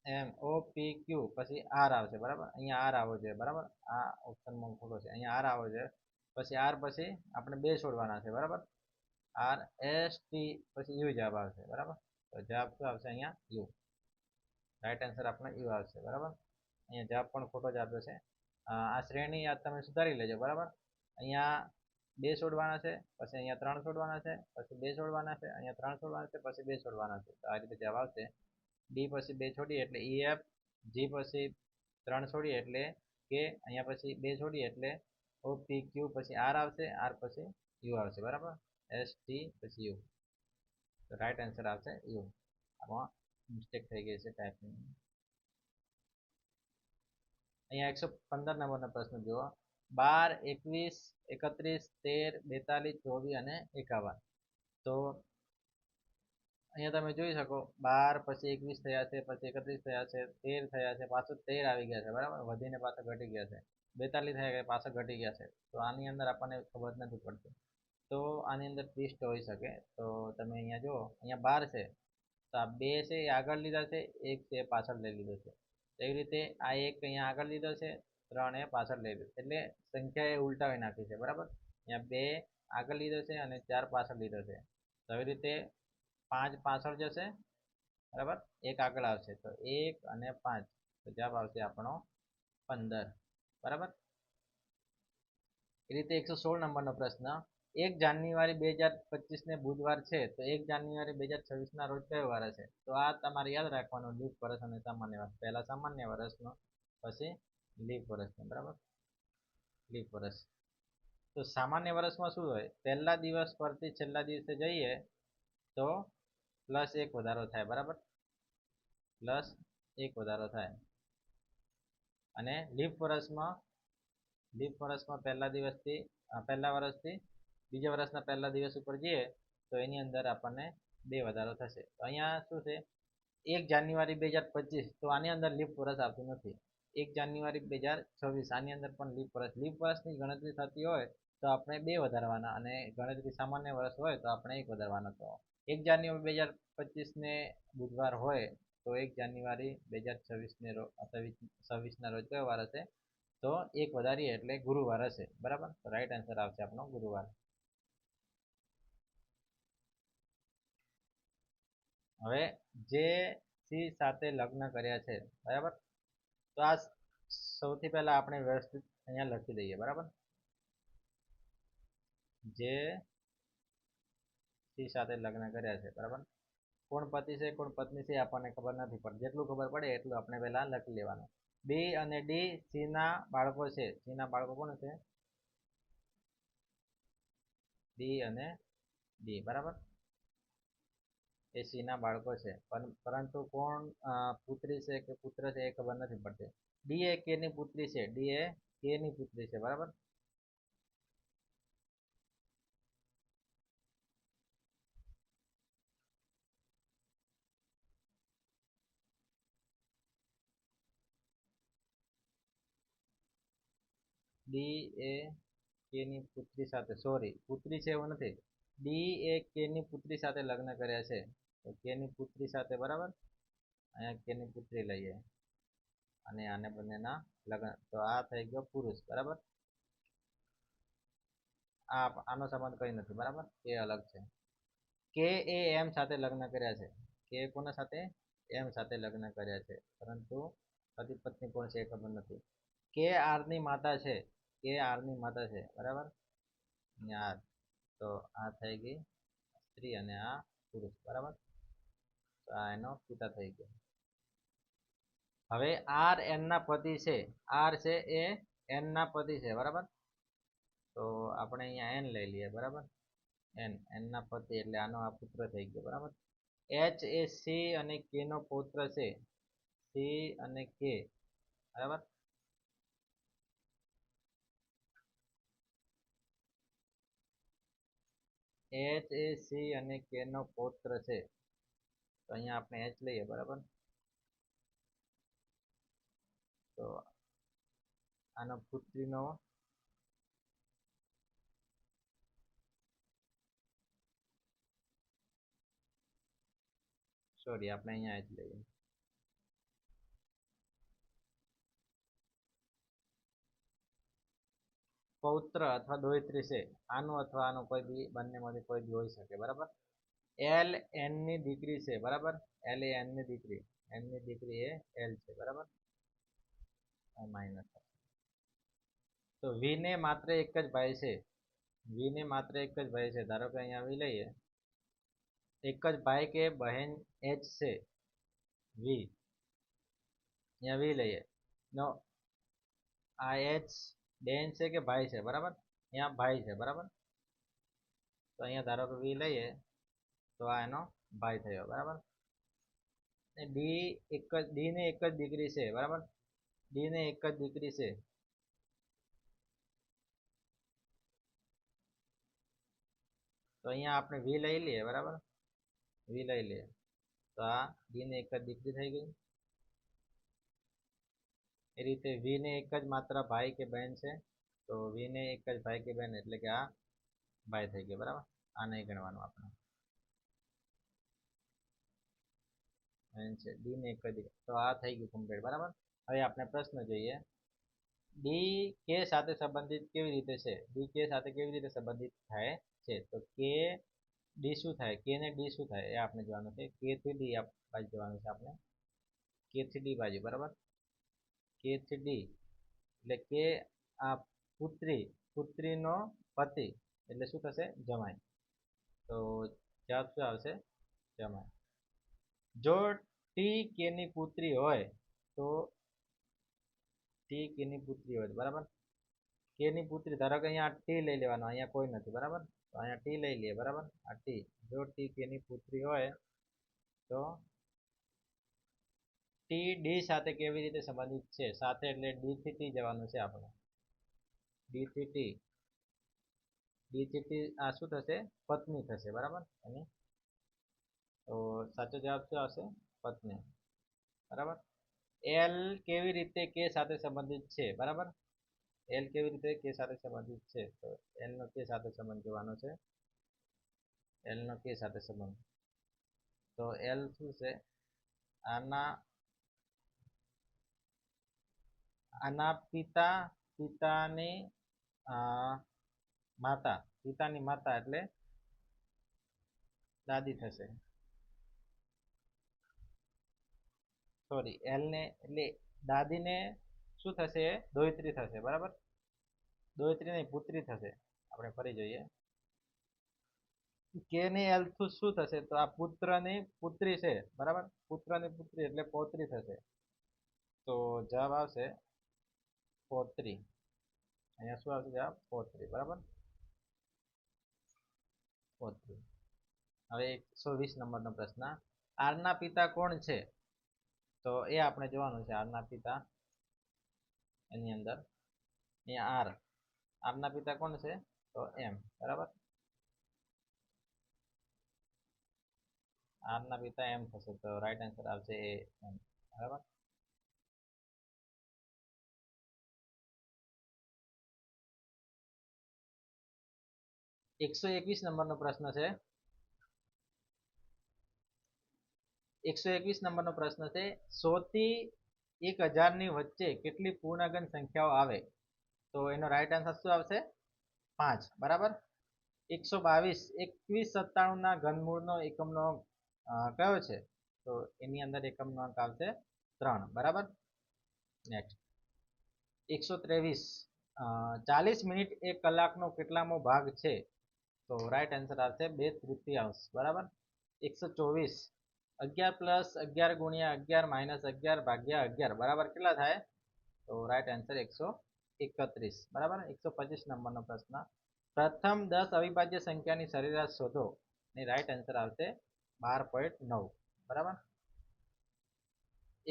એમ ઓ પી ક્યુ પછી આર આવશે બરાબર. અહીંયા આર આવવો જોઈએ બરાબર. આ ઓપ્શનમાં ખોટો છે, અહીંયા આર આવવો જોઈએ. પછી આર પછી આપણે બે છોડવાના છે બરાબર. આર એસ ટી પછી યુ જવાબ આવશે બરાબર. તો જવાબ શું આવશે અહીંયા યુ. રાઈટ આન્સર આપણે યુ આવશે બરાબર. અહીંયા જવાબ પણ ખોટો જ આપ્યો છે. આ શ્રેણી આ તમે સુધારી લેજો બરાબર. અહીંયા બે છોડવાના છે, પછી અહીંયા ત્રણ છોડવાના છે, પછી બે છોડવાના છે, અહીંયા ત્રણ છોડવાના છે, પછી બે છોડવાના છે. તો આ રીતે જવાબ આવશે. ડી પછી બે છોડીએ એટલે ઈ એફ, જી પછી ત્રણ છોડીએ એટલે કે, અહીંયા પછી બે છોડીએ એટલે ઓ પી ક્યુ પછી આર આવશે, આર પછી યુ આવશે બરાબર. એસ ટી પછી યુ. તો રાઈટ આન્સર આવશે યુ. આમાં મિસ્ટેક થઈ ગઈ છે ટાઈપિંગ. અહીંયા 115 નંબરનો પ્રશ્ન જુઓ. 12, 21, 31, 13, 42, 24 અને 51. તો અહીંયા તમે જોઈ શકો 12 પછી 21 થયા છે, પછી 31 થયા છે, 13 થયા છે, પાછું 13 આવી ગયા છે બરાબર, વધીને પાછા ઘટી ગયા છે. 42 થયા ગયા, પાછા ઘટી ગયા છે. તો આની અંદર આપણને ખબર નથી પડતી. તો આની અંદર ટ્વિસ્ટ હોઈ શકે. તો તમે અહીંયા જુઓ, અહીંયા 12 છે, તો આ બે છે એ આગળ લીધા છે, એક છે એ પાછળ લઈ લીધો છે. એવી રીતે આ એક અહીંયા આગળ લીધો છે, ત્રણ એ પાછળ લઈ લીધો, એટલે સંખ્યા એ ઉલટાવી નાખી છે બરાબર. અહીંયા બે આગળ લીધો છે અને ચાર પાછળ લીધો છે. તો આવી રીતે 5 પાછળ જશે બરાબર, એક આગળ આવશે. તો 1 અને 5, તો જવાબ આવશે આપણો 15 બરાબર. એ રીતે 116 નંબરનો પ્રશ્ન. 1 જાન્યુઆરી 2025 ને બુધવાર છે, તો 1 જાન્યુઆરી 2026 ના રોજ કયો વાર હશે? તો આ તમારે યાદ રાખવાનું, લીપ વર્ષ અને સામાન્ય વર્ષ. પહેલા સામાન્ય વર્ષનો, પછી લીપ વર્ષનો બરાબર. લીપ વર્ષ. તો સામાન્ય વર્ષમાં શું હોય, પહેલા દિવસ પરથી છેલ્લા દિવસે જઈએ તો +1 વધારો થાય બરાબર, +1 વધારો થાય. અને લીપ વર્ષમાં પહેલા દિવસથી પહેલા વર્ષથી બીજા વર્ષના પહેલા દિવસ ઉપર જઈએ તો એની અંદર આપણને 2 વધારો થશે. તો અહીંયા શું છે, 1 જાન્યુઆરી 2025, તો આની અંદર લીપ વર્ષ આવતું નથી. 1 જાન્યુઆરી 2026 આની અંદર પણ લીપ વર્ષની ગણતરી થતી હોય તો આપણે 2 વધારવાના, અને ગણતરી સામાન્ય વર્ષ હોય તો આપણે 1 વધારવાનો. તો 1 જાન્યુઆરી 2025 ને બુધવાર હોય તો 1 જાન્યુઆરી 2026 ના રોજ કયો વાર હશે? તો 1 વધારીએ એટલે ગુરુવાર હશે બરાબર. તો રાઈટ આન્સર આવશે આપણો ગુરુવાર. હવે જે સી સાથે લગ્ન કર્યા છે બરાબર, તો આ સૌથી પહેલા આપણે વ્યવસ્થિત અહીંયા લખી દઈએ બરાબર. જે સી સાથે લગ્ન કર્યા છે બરાબર. કોણ પતિ છે કોણ પત્ની છે આપણને ખબર નથી, પણ જેટલું ખબર પડે એટલું આપણે પહેલા લખી લેવાનું. બી અને ડી સી ના બાળકો છે. સી ના બાળકો કોણ છે? ડી અને ડી બરાબર, એ સી ના બાળકો છે. પરંતુ કોણ પુત્રી છે કે પુત્ર છે એ ખબર નથી પડતી. ડી એ કે ની પુત્રી છે, ડી એ કે ની પુત્રી છે બરાબર. ડી એ કે ની પુત્રી સાથે, સોરી પુત્રી છે એવું નથી, ડી એ કે ની પુત્રી સાથે લગ્ન કર્યા છે. તો કે ની પુત્રી સાથે બરાબર, અહીંયા કે ની પુત્રી લઈએ અને આને બંનેના લગ્ન. તો આ થઈ ગયો પુરુષ બરાબર. આનો સંબંધ કઈ નથી બરાબર, એ અલગ છે. કે એ એમ સાથે લગ્ન કર્યા છે. કે કોના સાથે? એમ સાથે લગ્ન કર્યા છે, પરંતુ પતિ પત્ની કોણ છે એ ખબર નથી. કે આર ની માતા છે. કે આર ની માતા છે, બરાબર. આર તો આ થઈ ગઈ સ્ત્રી અને આ પુરુષ, બરાબર. તો આ એનો પિતા થઈ ગયો. હવે આર એન ના પતિ છે. આર છે એ એન ના પતિ છે, બરાબર. તો આપણે અહીંયા એન લઈ લઈએ, બરાબર. એન એન ના પતિ એટલે આનો આ પુત્ર થઈ ગયો, બરાબર. એચ એ સી અને કે નો પુત્ર છે. સી અને કે, બરાબર. એચ એ સી અને કે નો પુત્ર છે. તો અહીંયા આપણે એચ લઈએ, બરાબર. તો આનો પુત્રીનો સોરી આપણે અહીંયા એચ લઈએ. પૌત્ર અથવા દોહિત્રી છે. આનું અથવા આનું કોઈ બી બંનેમાંથી કોઈ બી હોઈ શકે, બરાબર. એલ એન ની દીકરી છે, બરાબર. એલ એ એન ની દીકરી, એન ની દીકરી એ એલ છે, બરાબર. માઇનસ. તો વી ને માત્ર એક જ ભાઈ છે. વી ને માત્ર એક જ ભાઈ છે. ધારો કે અહીંયા વી લઈએ, એક જ ભાઈ કે બહેન એચ છે. વી અહીંયા વી લઈએ નો આ એચ બેન છે કે ભાઈ છે, બરાબર. અહીંયા ભાઈ છે, બરાબર. તો અહીંયા ધારો કે વી લઈએ તો આ એનો ભાઈ થયો, બરાબર. ડી એક જ ડી ને એક જ દીકરી છે, બરાબર. ડી ને એક જ દીકરી છે. તો અહીંયા આપણે વી લઈ લઈએ, બરાબર. વી લઈ લઈએ તો આ ડી ને એક જ દીકરી થઈ ગઈ. એ રીતે વી ને એક જ માત્ર ભાઈ કે બહેન છે. તો વી ને એક જ ભાઈ કે બહેન એટલે કે આ ભાઈ થઈ ગયો, બરાબર. આ નહીં ગણવાનું આપણે. છે ડી ને એક જ તો આ થઈ ગયું કમ્પ્લીટ, બરાબર. હવે આપણે પ્રશ્ન જોઈએ. ડી કે સાથે સંબંધિત કેવી રીતે છે? ડી કે સાથે કેવી રીતે સંબંધિત થાય છે? તો કે ડી શું થાય? કે ને ડી શું થાય એ આપણે જોવાનું છે. કે થી ડી બાજુ જવાનું છે આપણે. કે થી ડી બાજુ, બરાબર. કે થી ડી એટલે કે આ પુત્રી, પુત્રીનો પતિ એટલે શું થશે? જમાઈ. તો જવાબ શું આવશે? જમાઈ. જો ટી કે ની પુત્રી હોય તો ટી કે ની પુત્રી હોય, બરાબર. કે ની પુત્રી ધારો કે અહીંયા ટી લઈ લેવાનો, અહીંયા કોઈ નથી, બરાબર. તો અહીંયા ટી લઈ લઈએ, બરાબર. આ ટી જો ટી કે ની પુત્રી હોય તો ટી ડી સાથે કેવી રીતે સંબંધિત છે? સાથે એટલે ડી થી ટી જવાનું છે આપણે. ડી થી ટી, ડી થી ટી આ શું થશે? પત્ની થશે, બરાબર. એની તો સાચો જવાબ શું આવશે? પત્ની, બરાબર. એલ કેવી રીતે કે સાથે સંબંધિત છે? બરાબર. એલ કેવી રીતે કે સાથે સંબંધિત છે? તો એલ નો કે સાથે સંબંધ જોવાનો છે. એલ નો કે સાથે સંબંધ તો એલ શું છે? આના આના પિતા, પિતાની માતા, પિતાની માતા એટલે દાદી થશે. સોરી એલ ને એટલે દાદીને શું થશે? દોહિત્રી થશે, બરાબર. દોહિત્રી નહીં, પુત્રી થશે. આપણે ફરી જોઈએ. કે ની એલ શું થશે? તો આ પુત્રની પુત્રી છે, બરાબર. પુત્રની પુત્રી એટલે પૌત્રી થશે. તો જવાબ આવશે પૌત્રી. અહીંયા શું આવશે જવાબ? પૌત્રી, બરાબર. પૌત્રી. હવે 120 નંબરનો પ્રશ્ન. આર ના પિતા કોણ છે? તો એ આપણે જોવાનું છે. આર ના પિતા એની અંદર અહીંયા આર, આર ના પિતા કોણ છે? તો એમ, બરાબર. આર ના પિતા એમ થશે તો રાઈટ આન્સર આવશે એ એમ, બરાબર. 121 નંબરનો પ્રશ્ન છે. 121 નંબરનો પ્રશ્ન છે. 100 થી 1000 ની વચ્ચે કેટલી પૂર્ણાંક સંખ્યાઓ આવે? તો એનો રાઈટ આન્સર શું આવશે? 5, બરાબર. 122 2197 ના ઘનમૂળનો એકમનો કયો છે? તો એની અંદર એકમનો અંક આવશે 3. બરાબર. નેક્સ્ટ 123 40 મિનિટ 1 કલાકનો કેટલામો ભાગ છે? તો રાઈટ આન્સર આવશે 2/3. બરાબર. 124 11 પ્લસ 11 ગુણ્યા 11 માઇનસ 11 ભાગ્યા 11 બરાબર કેટલા થાય? તો રાઈટ આન્સર 131. બરાબર. 125 નંબરનો પ્રશ્ન, પ્રથમ 10 અવિભાજ્ય સંખ્યાની સરેરાશ શોધો. ની રાઈટ આન્સર આવશે 12.9. બરાબર.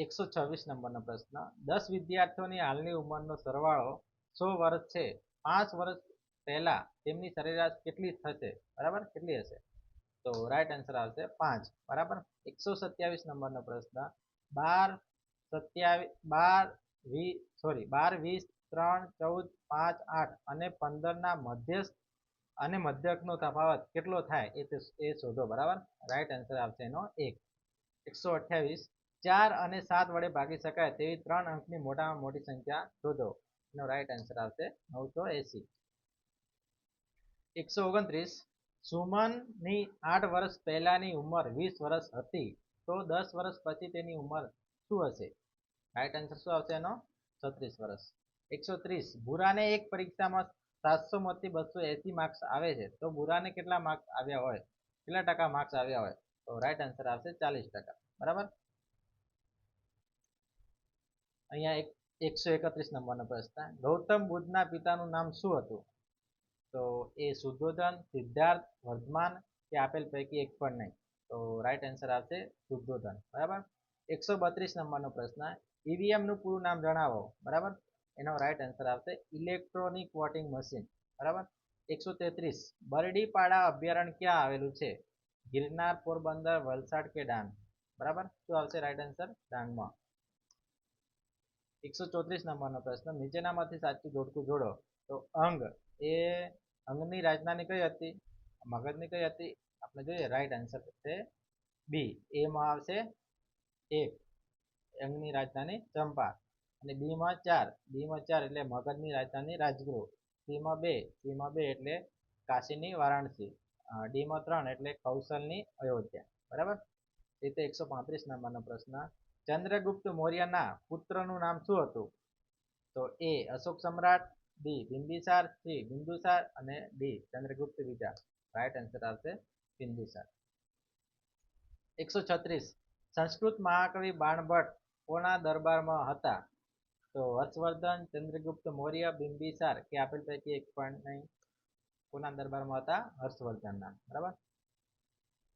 126 નંબરનો પ્રશ્ન, 10 વિદ્યાર્થીઓની હાલની ઉંમરનો સરવાળો 100 વર્ષ છે. 5 વર્ષ પહેલા તેમની સરેરાશ કેટલી થશે? બરાબર, કેટલી હશે? તો રાઈટ આન્સર આવશે 5. બરાબર. 127 નંબરનો પ્રશ્ન, 12 20 3 14 5 8 અને 15 ના મધ્યસ્થ અને મધ્યકનો તફાવત કેટલો થાય એ શોધો. બરાબર. રાઈટ આન્સર આવશે એનો 1. 128 4 અને 7 વડે ભાગી શકાય તેવી 3 અંકની મોટામાં મોટી સંખ્યા શોધો. એનો રાઈટ આન્સર આવશે 980. 129 સુમનની 8 વર્ષ પહેલાની ઉંમર 20 વર્ષ હતી, તો 10 વર્ષ પછી તેની ઉંમર શું હશે? રાઈટ આન્સર શું આવશે એનો? 36 વર્ષ. 130 ભૂરાને એક પરીક્ષામાં 700 માંથી 280 માર્ક્સ આવે છે, તો ભૂરાને કેટલા માર્ક્સ આવ્યા હોય, કેટલા ટકા માર્ક્સ આવ્યા હોય? તો રાઈટ આન્સર આવશે 40%. બરાબર. અહીંયા 131 નંબરનો પ્રશ્ન, ગૌતમ બુદ્ધના પિતાનું નામ શું હતું? તો એ શુદ્ધોધન, સિદ્ધાર્થ, વર્ધમાન કે આપેલ પૈકી એક પણ નહીં. તો રાઈટ આન્સર આવશે શુદ્ધોધન. બરાબર. 132 નંબરનો પ્રશ્ન, ઈવીએમ નું પૂરું નામ જણાવો. બરાબર. એનો રાઈટ આન્સર આવશે ઇલેક્ટ્રોનિક વોટિંગ મશીન. બરાબર. 133 બરડીપાડા અભયારણ્ય ક્યાં આવેલું છે? ગિરનાર, પોરબંદર, વલસાડ કે ડાંગ? બરાબર. શું આવશે રાઈટ આન્સર? ડાંગમાં. 134 નંબરનો પ્રશ્ન, નીચેનામાંથી સાચું જોડકું જોડો. તો અંગ એ અંગની રાજધાની કઈ હતી? મગજની કઈ હતી? આપણે જોઈએ રાઈટ આન્સર છે બી. એમાં આવશે 1 અંગની રાજધાની ચંપા, અને બીમાં 4 એટલે મગજની રાજધાની રાજગૃહ, સીમાં 2 એટલે કાશીની વારાણસી, ડીમાં 3 એટલે કૌશલની અયોધ્યા. બરાબર. રીતે 135 નંબરનો પ્રશ્ન, ચંદ્રગુપ્ત મૌર્યના પુત્રનું નામ શું હતું? તો એ અશોક સમ્રાટ, બી બિંબિસાર, સી બિંદુસાર અને ડી ચંદ્રગુપ્ત બીજા. રાઈટ આન્સર આવશે બિંદુસાર. 136 સંસ્કૃત મહાકવિ બાણભટ્ટ કોના દરબારમાં હતા? તો હર્ષવર્ધન, ચંદ્રગુપ્ત મૌર્ય, બિંબિસાર કે આપેલ પૈકી એક પણ નહીં. કોના દરબારમાં હતા? હર્ષવર્ધનના. બરાબર.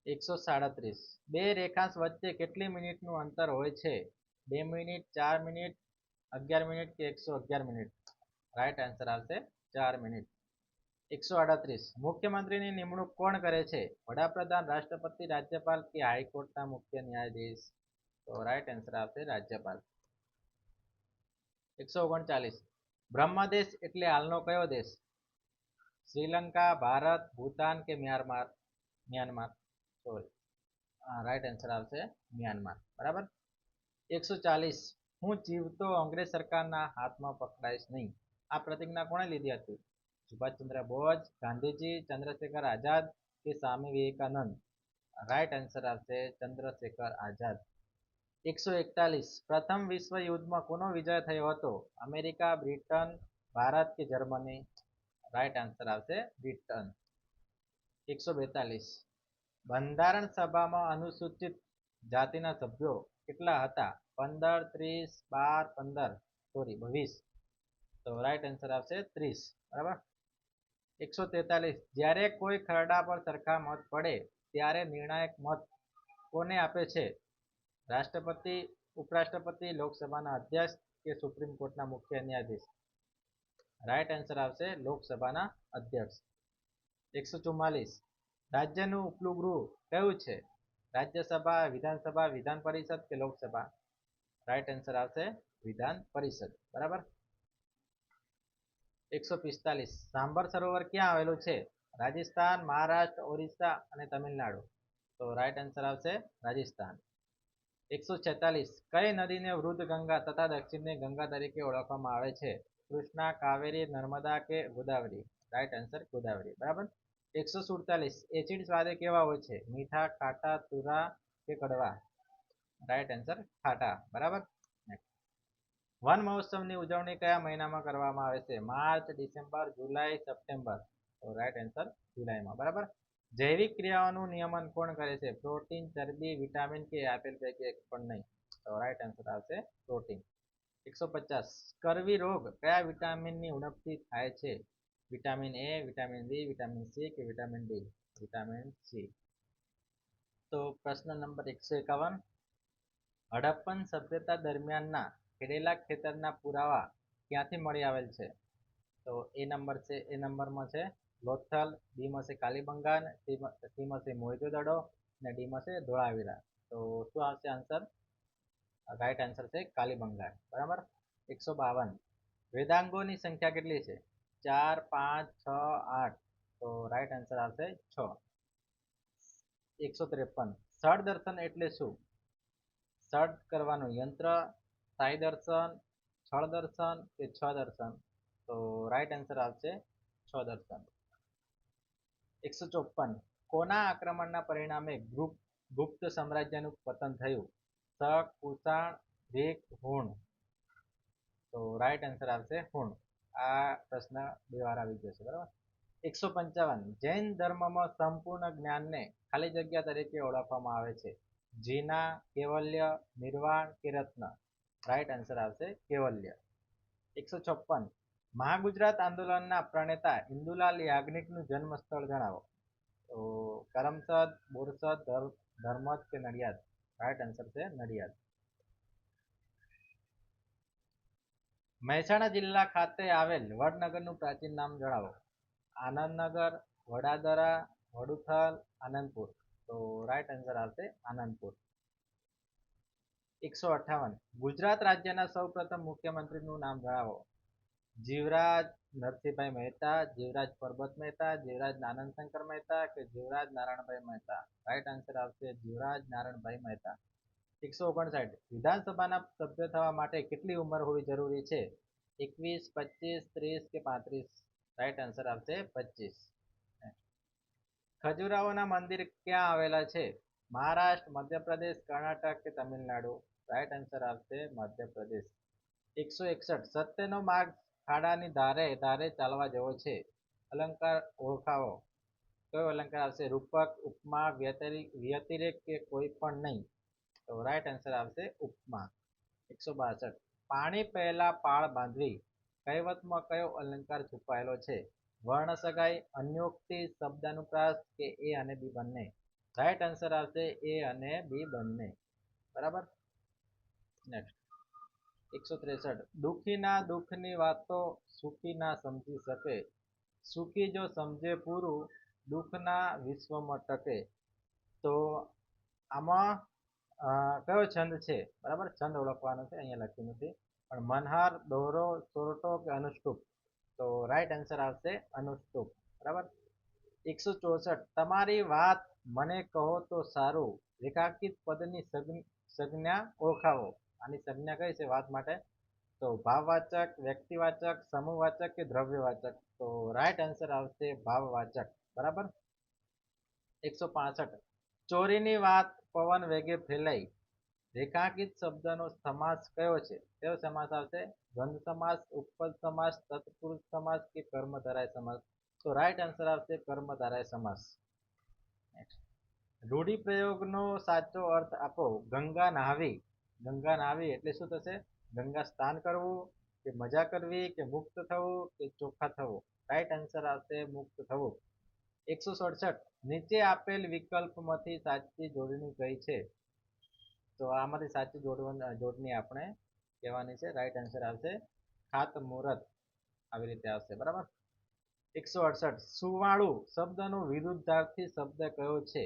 137 બે રેખાંશ વચ્ચે કેટલી મિનિટનું અંતર હોય છે? 2 મિનિટ, 4 મિનિટ, 11 મિનિટ કે 111 મિનિટ? રાઈટ આન્સર આવશે 4 મિનિટ. 138 મુખ્યમંત્રીની નિમણૂક કોણ કરે છે? વડાપ્રધાન, રાષ્ટ્રપતિ, રાજ્યપાલ કે હાઈકોર્ટના મુખ્ય ન્યાયાધીશ? તો રાઈટ આન્સર આવશે રાજ્યપાલ. 139 બ્રહ્મદેશ એટલે હાલનો કયો દેશ? શ્રીલંકા, ભારત, ભૂતાન કે મ્યાનમાર? સોરી, રાઈટ આન્સર આવશે મ્યાનમાર. બરાબર. 140 હું જીવતો અંગ્રેજ સરકારના હાથમાં પકડાઈશ નહીં. આ પ્રતિજ્ઞા કોણે લીધી હતી? સુભાષચંદ્ર બોઝ, ગાંધીજી, ચંદ્રશેખર આઝાદ કે સ્વામી વિવેકાનંદ? રાઈટ આન્સર આવશે ચંદ્રશેખર આઝાદ. 141 પ્રથમ વિશ્વ યુદ્ધમાં કોનો વિજય થયો હતો? અમેરિકા, બ્રિટન, ભારત કે જર્મની? રાઈટ આન્સર આવશે બ્રિટન. 142 બંધારણ સભામાં અનુસૂચિત જાતિના સભ્યો કેટલા હતા? 15, 30, 12, 15 સોરી 20. તો રાઈટ આન્સર આવશે 30. બરાબર. 143 જ્યારે કોઈ ખરડા પર સરખા મત પડે ત્યારે નિર્ણાયક મત કોને આપે છે? રાષ્ટ્રપતિ, ઉપરાષ્ટ્રપતિ, લોકસભાના અધ્યક્ષ કે સુપ્રીમ કોર્ટના મુખ્ય ન્યાયાધીશ? રાઈટ આન્સર આવશે લોકસભાના અધ્યક્ષ. 144 રાજ્યનું ઉપલું ગૃહ કયું છે? રાજ્યસભા, વિધાનસભા, વિધાન પરિષદ કે લોકસભા? રાઈટ આન્સર આવશે વિધાન પરિષદ. બરાબર. 145 સાંભર સરોવર ક્યાં આવેલું છે? રાજસ્થાન, મહારાષ્ટ્ર, ઓરિસ્સા અને તમિલનાડુ? તો રાઈટ આન્સર આવશે રાજસ્થાન. 146 કઈ નદીને વૃદ્ધ ગંગા તથા દક્ષિણની ગંગા તરીકે ઓળખવામાં આવે છે? કૃષ્ણા, કાવેરી, નર્મદા કે ગોદાવરી? Right answer Godavari. બરાબર. 147 એસિડ સ્વાદે કેવા હોય છે? મીઠા, ખાટા, તુરા કે કડવા? રાઈટ આન્સર ખાટા. બરાબર. વન મહોત્સવની ઉજવણી કયા મહિનામાં કરવામાં આવે છે? માર્ચ, ડિસેમ્બર, જુલાઈ, સપ્ટેમ્બર? તો રાઈટ આન્સર જુલાઈમાં. બરાબર. જૈવિક ક્રિયાઓનું નિયમન કોણ કરે છે? પ્રોટીન, ચરબી, વિટામિન કે આપેલ પૈકી એક પણ નહીં? તો રાઈટ આન્સર આવશે પ્રોટીન. 150 સ્કર્વી રોગ કયા વિટામિનની ઉણપથી થાય છે? Vitamin A, vitamin B, vitamin C કે વિટામિન ડી? Vitamin C. તો પ્રશ્ન નંબર 151 હડપ્પન સભ્યતા દરમિયાનના ખેડેલા ખેતરના પુરાવા ક્યાંથી મળી આવેલ છે? તો એ નંબરમાં છે લોથલ, બીમાં છે કાલીબંગાન, સીમાં છે મોહેજોદડો અને ડીમાં છે ધોળાવીરા. તો શું આવશે આન્સર? રાઈટ આન્સર છે કાલીબંગાન. બરાબર. 152 વેદાંગોની સંખ્યા કેટલી છે? 4, 5, 6, 8? તો રાઈટ આન્સર આવશે 6. 153 સ્થળ દર્શન એટલે શું? સર્ચ કરવાનું યંત્ર, સાઈ દર્શન, છળ દર્શન કે છ દર્શન? તો રાઈટ આન્સર આવશે છ દર્શન. 154 કોના આક્રમણના પરિણામે ગુપ્ત સામ્રાજ્યનું પતન થયું? શક, કુષાણ, ગ્રીક, હુણ? તો રાઈટ આન્સર આવશે હુણ. આ પ્રશ્ન બે વાર આવી જશે. બરાબર. 155 જૈન ધર્મમાં સંપૂર્ણ જ્ઞાનને ખાલી જગ્યા તરીકે ઓળખવામાં આવે છે? જીના, કેવલ્ય, નિર્વાણ કે રત્ન? રાઈટ આન્સર આવશે કેવલ્ય. 156 મહાગુજરાત આંદોલનના પ્રણેતા ઇન્દુલાલ યાજ્ઞિકનું જન્મ સ્થળ જણાવો. તો કરમસદ, બોરસદ, ધર્મદ કે નડિયાદ? રાઈટ આન્સર છે નડિયાદ. મહેસાણા જિલ્લા ખાતે આવેલ વડનગરનું પ્રાચીન નામ જણાવો. આનંદનગર, વડાદરા, વડુથલ, આનંદપુર? તો રાઈટ આન્સર આવશે આનંદપુર. 158 ગુજરાત રાજ્યના સૌપ્રથમ મુખ્યમંત્રીનું નામ જણાવો. જીવરાજ નરસિંહભાઈ મહેતા, જીવરાજ પરબત મહેતા, જીવરાજ આનંદશંકર મહેતા કે જીવરાજ નારાયણભાઈ મહેતા? રાઈટ આન્સર આવશે જીવરાજ નારાયણભાઈ મહેતા. 159 વિધાનસભાના સભ્ય થવા માટે કેટલી ઉંમર હોવી જરૂરી છે? 21, 25, 30 કે 35? રાઈટ આન્સર આવશે 25. ખજુરાહોના મંદિર ક્યાં આવેલા છે? મહારાષ્ટ્ર, મધ્યપ્રદેશ, કર્ણાટક કે તમિલનાડુ? રાઈટ આન્સર આવશે મધ્યપ્રદેશ. 161 સત્યનો માર્ગ ખાડાની ધારે ધારે ચાલવા જેવો છે? અલંકાર ઓળખાવો. કયો અલંકાર આવશે? રૂપક, ઉપમા, વ્યતિરેક કે કોઈ પણ નહીં? તો રાઈટ આન્સર આવશે ઉપમા. 162 પાણી પહેલા પાળ બાંધવી કહેવતમાં કયો અલંકાર છુપાયેલો છે? વર્ણ સગાઈ, અન્યોક્તિ, શબ્દાનુપ્રાસ કે એ અને બી બંને? રાઈટ આન્સર આવશે એ અને બી બંને. બરાબર. નેક્સ્ટ 163 દુઃખીના દુઃખની વાતો સુખી ના સમજી શકે? સુખી જો સમજે પૂરું દુઃખના વિશ્વમાં ટકે? તો આમાં કયો છંદ છે? બરાબર. છંદ ઓળખવાનો છે, અહીંયા લખ્યું નથી પણ મનહાર, દોરો, સોરઠો કે અનુષ્ટુપ? તો રાઈટ આન્સર આવશે અનુષ્ટુપ. બરાબર. 164 તમારી વાત મને કહો તો સારું રેખાંકિત પદની સંજ્ઞા ઓળખાવો. આની સંજ્ઞા કઈ છે વાત માટે? તો ભાવવાચક, વ્યક્તિવાચક, સમૂહવાચક કે દ્રવ્યવાચક? તો રાઈટ આન્સર આવશે ભાવવાચક. બરાબર. 165 ચોરીની વાત પવન વેગે ફેલાઈ રેખાંકિત શબ્દનો સમાસ કયો છે? કયો સમાસ આવશે? દ્વંદ્વ સમાસ, ઉપપદ સમાસ, તત્પુરુષ સમાસ કે કર્મધારય સમાસ? તો રાઈટ આન્સર આવશે કર્મધારય સમાસ. રૂઢિપ્રયોગનો સાચો અર્થ આપો. ગંગા નહાવી. ગંગા નહાવી એટલે શું થશે? ગંગા સ્નાન કરવું કે મજા કરવી કે મુક્ત થવું કે ચોખ્ખા થવું? રાઈટ આન્સર આવશે મુક્ત થવું. 167 નીચે આપેલ વિકલ્પમાંથી સાચી જોડણી કઈ છે? તો આમાંથી સાચી જોડણી આપણે કહેવાની છે. રાઈટ આન્સર આવશે ખાતમુહૂર્ત. આવી રીતે આવશે. બરાબર. 168 સુવાળું શબ્દનો વિરુદ્ધાર્થી શબ્દ કયો છે?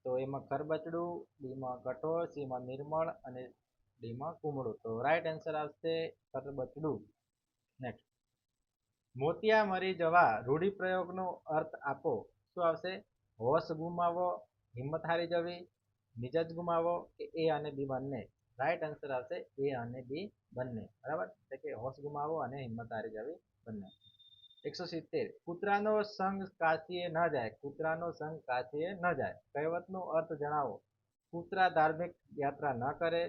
તો એમાં ખરબચડું, બીમાં કઠોળ, સીમાં નિર્મળ અને ડીમાં કુમળું? તો રાઈટ આન્સર આવશે ખરબચડું. નેક્સ્ટ મોતિયા મરી જવા રૂઢિપ્રયોગનો અર્થ આપો. શું આવશે? હોશ ગુમાવો, હિંમત હારી જવી, મિજાજ ગુમાવો કે એ અને બી બંને? રાઈટ આન્સર આવશે એ અને બી બંને. બરાબર. એટલે કે હોશ ગુમાવો અને હિંમત હારી જવી બંને. 170 કૂતરાનો સંગ કાશીએ ન જાય, કૂતરાનો સંગ કાશીએ ન જાય. કહેવતનો અર્થ જણાવો. કૂતરા ધાર્મિક યાત્રા ન કરે,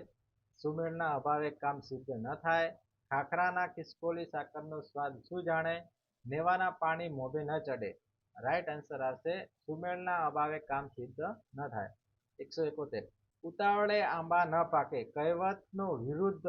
સુમેળના અભાવે કામ સિદ્ધ ન થાય, ખાખરાના ખિસકોલી સાકરનો સ્વાદ શું જાણે, નેવાના પાણી મોભે ન ચડે. રાઈટ આન્સર આવશે સુમેળના અભાવે કામ સિદ્ધ ન થાય. 171 ઉતાવળે આંબા ન પાકે. કહેવતનો વિરુદ્ધ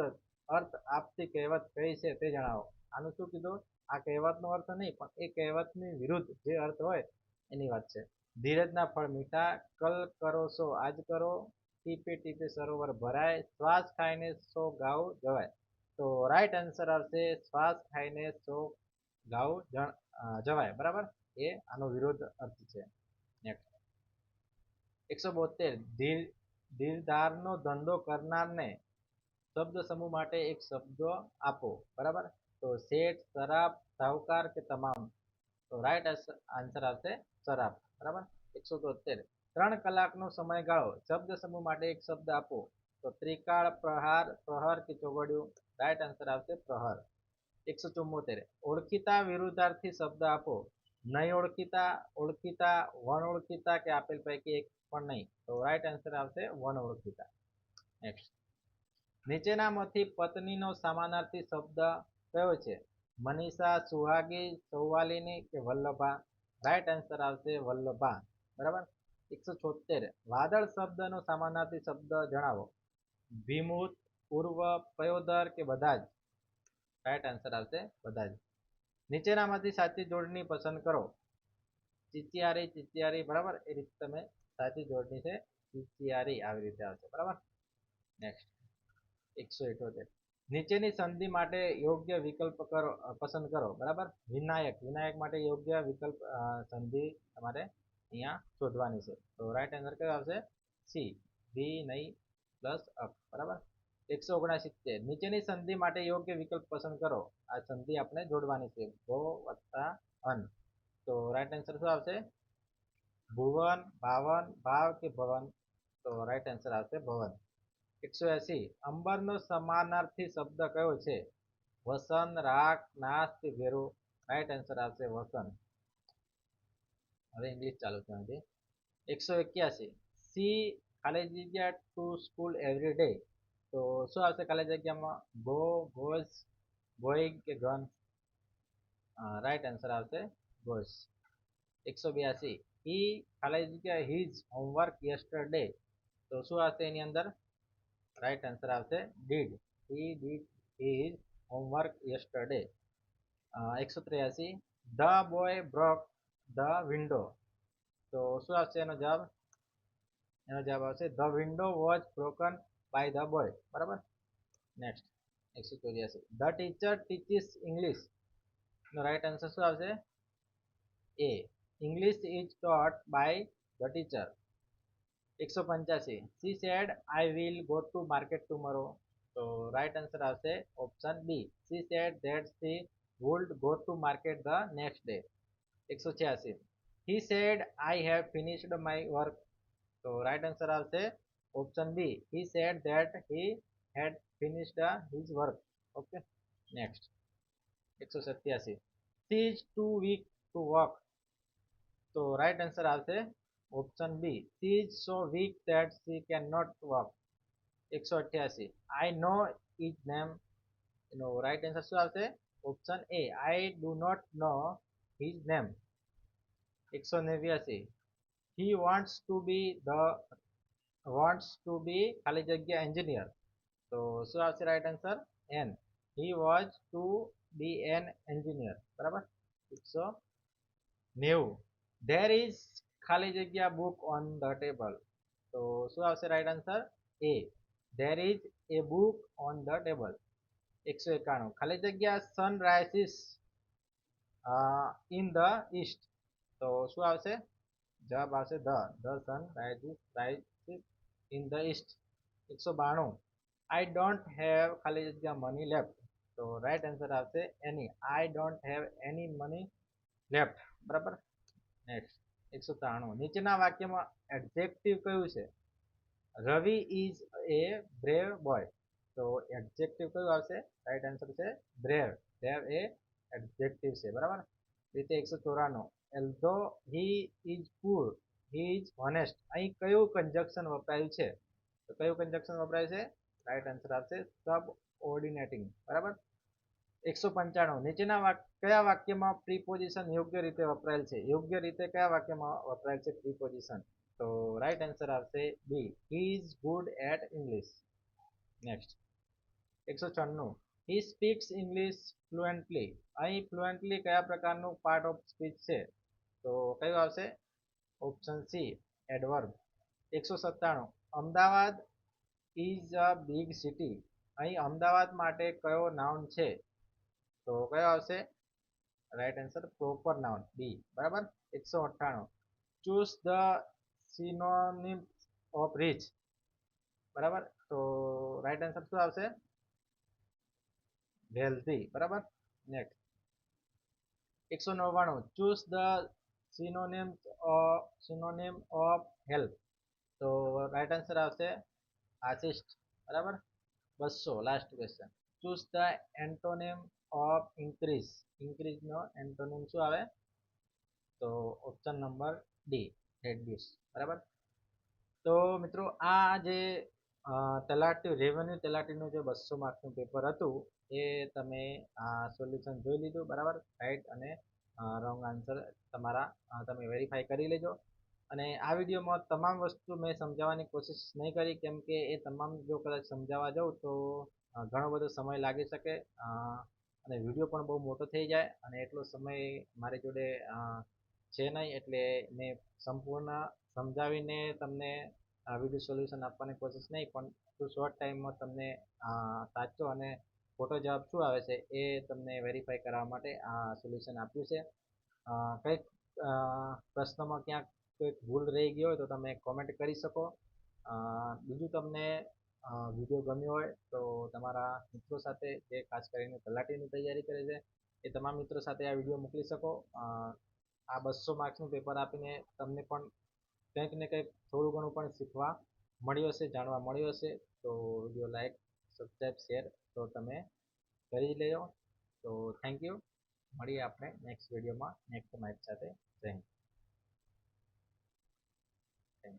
અર્થ આપતી કહેવત કઈ છે તે જણાવો. આનું શું કીધું? આ કહેવતનો અર્થ નહીં, પણ એ કહેવતની વિરુદ્ધ જે અર્થ હોય એની વાત છે. ધીરજના ફળ મીઠા, કલ કરો સો આજ કરો, ટીપે ટીપે સરોવર ભરાય, શ્વાસ ખાઈને સો ગાઉ જવાય. તો રાઈટ આન્સર આવશે શ્વાસ ખાઈને સો ગાઉ જવાય. બરાબર, એ આનો વિરુદ્ધ અર્થ છે. નેક્સ્ટ 172 ધીરધારનો ધંધો કરનારને શબ્દ સમૂહ માટે એક શબ્દ આપો. બરાબર, તો શેઠ, શરાબ, સાહુકાર કે તમામ. તો રાઈટ આન્સર આવશે શરાબ. બરાબર. 173 3 કલાકનો સમયગાળો, શબ્દ સમૂહ માટે એક શબ્દ આપો. તો ત્રિકાળ, પ્રહાર, પ્રહર કે ચોગડિયું. રાઈટ આન્સર આવશે પ્રહર. 174 ઓળખીતા વિરુદ્ધાર્થી શબ્દ આપો. નહીં ઓળખીતા, ઓળખીતા, વણ ઓળખીતા કે આપેલ પૈકી એક પણ નહીં. તો રાઈટ આન્સર આવશે વણ ઓળખીતા. નેક્સ્ટ નીચેનામાંથી પત્નીનો સમાનાર્થી શબ્દ કયો છે? મનીષા, સુહાગી, સૌવાલીની કે વલ્લભા. રાઈટ આન્સર આવશે વલ્લભા. બરાબર. 176 વાદળ શબ્દનો સમાનાર્થી શબ્દ જણાવો. વિમુત, પૂર્વ, પયોદર કે બધા જ. રાઈટ આન્સર આવશે બધા જ. નીચેનામાંથી સાચી જોડણી પસંદ કરો. ચિચિયારી, ચિચિયારી. બરાબર, એ રીતે તમે સાચી જોડણી છે ચિચિયારી, આવી રીતે આવશે. બરાબર. નેક્સ્ટ 178 નીચેની સંધિ માટે યોગ્ય વિકલ્પ પસંદ કરો. બરાબર, વિનાયક, વિનાયક માટે યોગ્ય વિકલ્પ સંધિ તમારે અહીંયા શોધવાની છે. તો રાઈટ આન્સર કયો આવશે? સી, વિનય પ્લસ અક. બરાબર. 169 નીચેની સંધિ માટે યોગ્ય વિકલ્પ પસંદ કરો. આ સંધિ આપણે જોડવાની છે, ભો વત્તા અન. તો રાઈટ આન્સર શું આવશે? ભુવન, ભાવન, ભાવ કે ભવન. તો રાઈટ આન્સર આવશે ભવન. 180 અંબરનો સમાનાર્થી શબ્દ કયો છે? વસન, રાખ, નાશ કે ઘેરો. રાઈટ આન્સર આવશે વસન. હવે ઇંગ્લિશ ચાલુ છે. 181 સી ખાલી જગ્યા ટુ સ્કૂલ એવરી ડે. તો શું આવશે ખાલી જગ્યામાં? ગો, ગોઝ, ગોઈંગ કે ગન. રાઈટ આન્સર આવશે ગોઝ. 182 હી ખાલી જગ્યા હિઝ હોમવર્ક યસ્ટરડે. તો શું આવશે એની અંદર? રાઈટ આન્સર આવશે did. He did his homework yesterday. 183 the boy broke the window. તો શું આવશે એનો જવાબ? એનો જવાબ આવશે the window was broken by the boy. બરાબર. Next 184 the teacher teaches English. નો રાઈટ આન્સર શું આવશે? A, English is taught by the teacher. 185 she said I will go to market tomorrow. તો રાઈટ આન્સર આવશે option B, she said that she would go to market the next day. 186 he said I have finished my work. તો રાઈટ આન્સર આવશે option B, he said that he had finished his work. Okay. Next 187 she is too weak to walk. તો રાઈટ આન્સર આવશે option B, she is so weak that she cannot walk. 188 I know his name. એનો રાઈટ આન્સર શું આવશે? Option A, I do not know his name. 189 he wants to be ખાલી જગ્યા એન્જિનિયર. તો શું આવશે right answer? An, he was to be an engineer. બરાબર. 190 there is ખાલી જગ્યા book on the table. તો શું આવશે right answer? A, there is a book on the table. 191 ખાલી જગ્યા sun rises in the east. તો શું આવશે? જવાબ આવશે the sun rises in the east. 192 I don't have ખાલી જગ્યા money left. તો રાઈટ આન્સર આવશે એની, I don't have any money left. બરાબર. નેક્સ્ટ 193 નીચેના વાક્યમાં એડજેક્ટિવ કયું છે? રવિ ઇઝ એ બ્રેવ બોય. તો એડજેક્ટિવ કયું આવશે? રાઈટ આન્સર છે બ્રેવ. બ્રેવ એ એડજેક્ટિવ છે. બરાબર. રીતે 194 although he is poor he is honest. અહીં કયું કન્જક્શન વપરાયું છે? તો કયું કન્જક્શન વપરાય છે? રાઈટ આન્સર આવશે સબઓર્ડિનેટિંગ. બરાબર. 195 નીચેના કયા વાક્યમાં પ્રીપોઝિશન યોગ્ય રીતે વપરાયેલ છે? યોગ્ય રીતે કયા વાક્યમાં વપરાયેલ છે પ્રીપોઝિશન? તો રાઈટ આન્સર આવશે B, he is good at English. Next 194 he speaks English fluently. અહીં ફ્લુએન્ટલી કયા પ્રકારનું પાર્ટ ઓફ સ્પીચ છે? તો કયું આવશે? Option C, adverb. 197 Ahmedabad is a big city. અહીં અમદાવાદ માટે કયો નાઉન છે? તો કયો આવશે? Right answer proper noun, B. બરાબર. 198 choose the synonyms of rich. બરાબર. તો રાઈટ આન્સર શું આવશે? વેલ્ધી. બરાબર. Next 199 choose the synonym of help. તો રાઈટ આન્સર આવશે આસિસ્ટ. બરાબર. 200 last question choose the antonym of increase. ઇન્ક્રીઝનો એન્ટોનિમ શું આવે? તો ઓપ્શન નંબર ડી, રેડ્યુસ. બરાબર. તો મિત્રો આ જે રેવન્યુ તલાટીનું જે 200 માર્ક્સનું પેપર હતું એ તમે સોલ્યુશન જોઈ લીધું. બરાબર. રાઈટ અને રોંગ આન્સર તમારા તમે વેરીફાઈ કરી લેજો. અને આ વિડીયોમાં તમામ વસ્તુ મેં સમજાવવાની કોશિશ નહીં કરી, કેમ કે એ તમામ જો કદાચ સમજાવવા જાઉં તો ઘણો બધો સમય લાગી શકે અને વિડીયો પણ બહુ મોટો થઈ જાય, અને એટલો સમય મારી જોડે છે નહીં. એટલે મેં સંપૂર્ણ સમજાવીને તમને વિડીયો સોલ્યુશન આપવાની કોશિશ નહીં, પણ શોર્ટ ટાઈમમાં તમને સાચો અને ખોટો જવાબ શું આવે છે એ તમને વેરીફાઈ કરવા માટે આ સોલ્યુશન આપ્યું છે. કંઈક પ્રશ્નમાં ક્યાંક કોઈક ભૂલ રહી ગઈ હોય તો તમે કોમેન્ટ કરી શકો. બીજું તમને વિડીયો ગમ્યો હોય તો તમારા મિત્રો સાથે, જે ખાસ કરીને તલાટીની તૈયારી કરે છે, એ તમામ મિત્રો સાથે આ વિડીયો મોકલી શકો. આ 200 માર્ક્સનું પેપર આપીને તમને પણ કંઈક ને કંઈક થોડું ઘણું પણ શીખવા મળ્યું હશે, જાણવા મળ્યું હશે. તો વિડીયો લાઈક, સબસ્ક્રાઈબ, શેર તો તમે કરી લેજો. તો થેન્ક યુ. મળીએ આપણે નેક્સ્ટ વિડીયોમાં નેક્સ્ટ માહિતી સાથે. Thank you.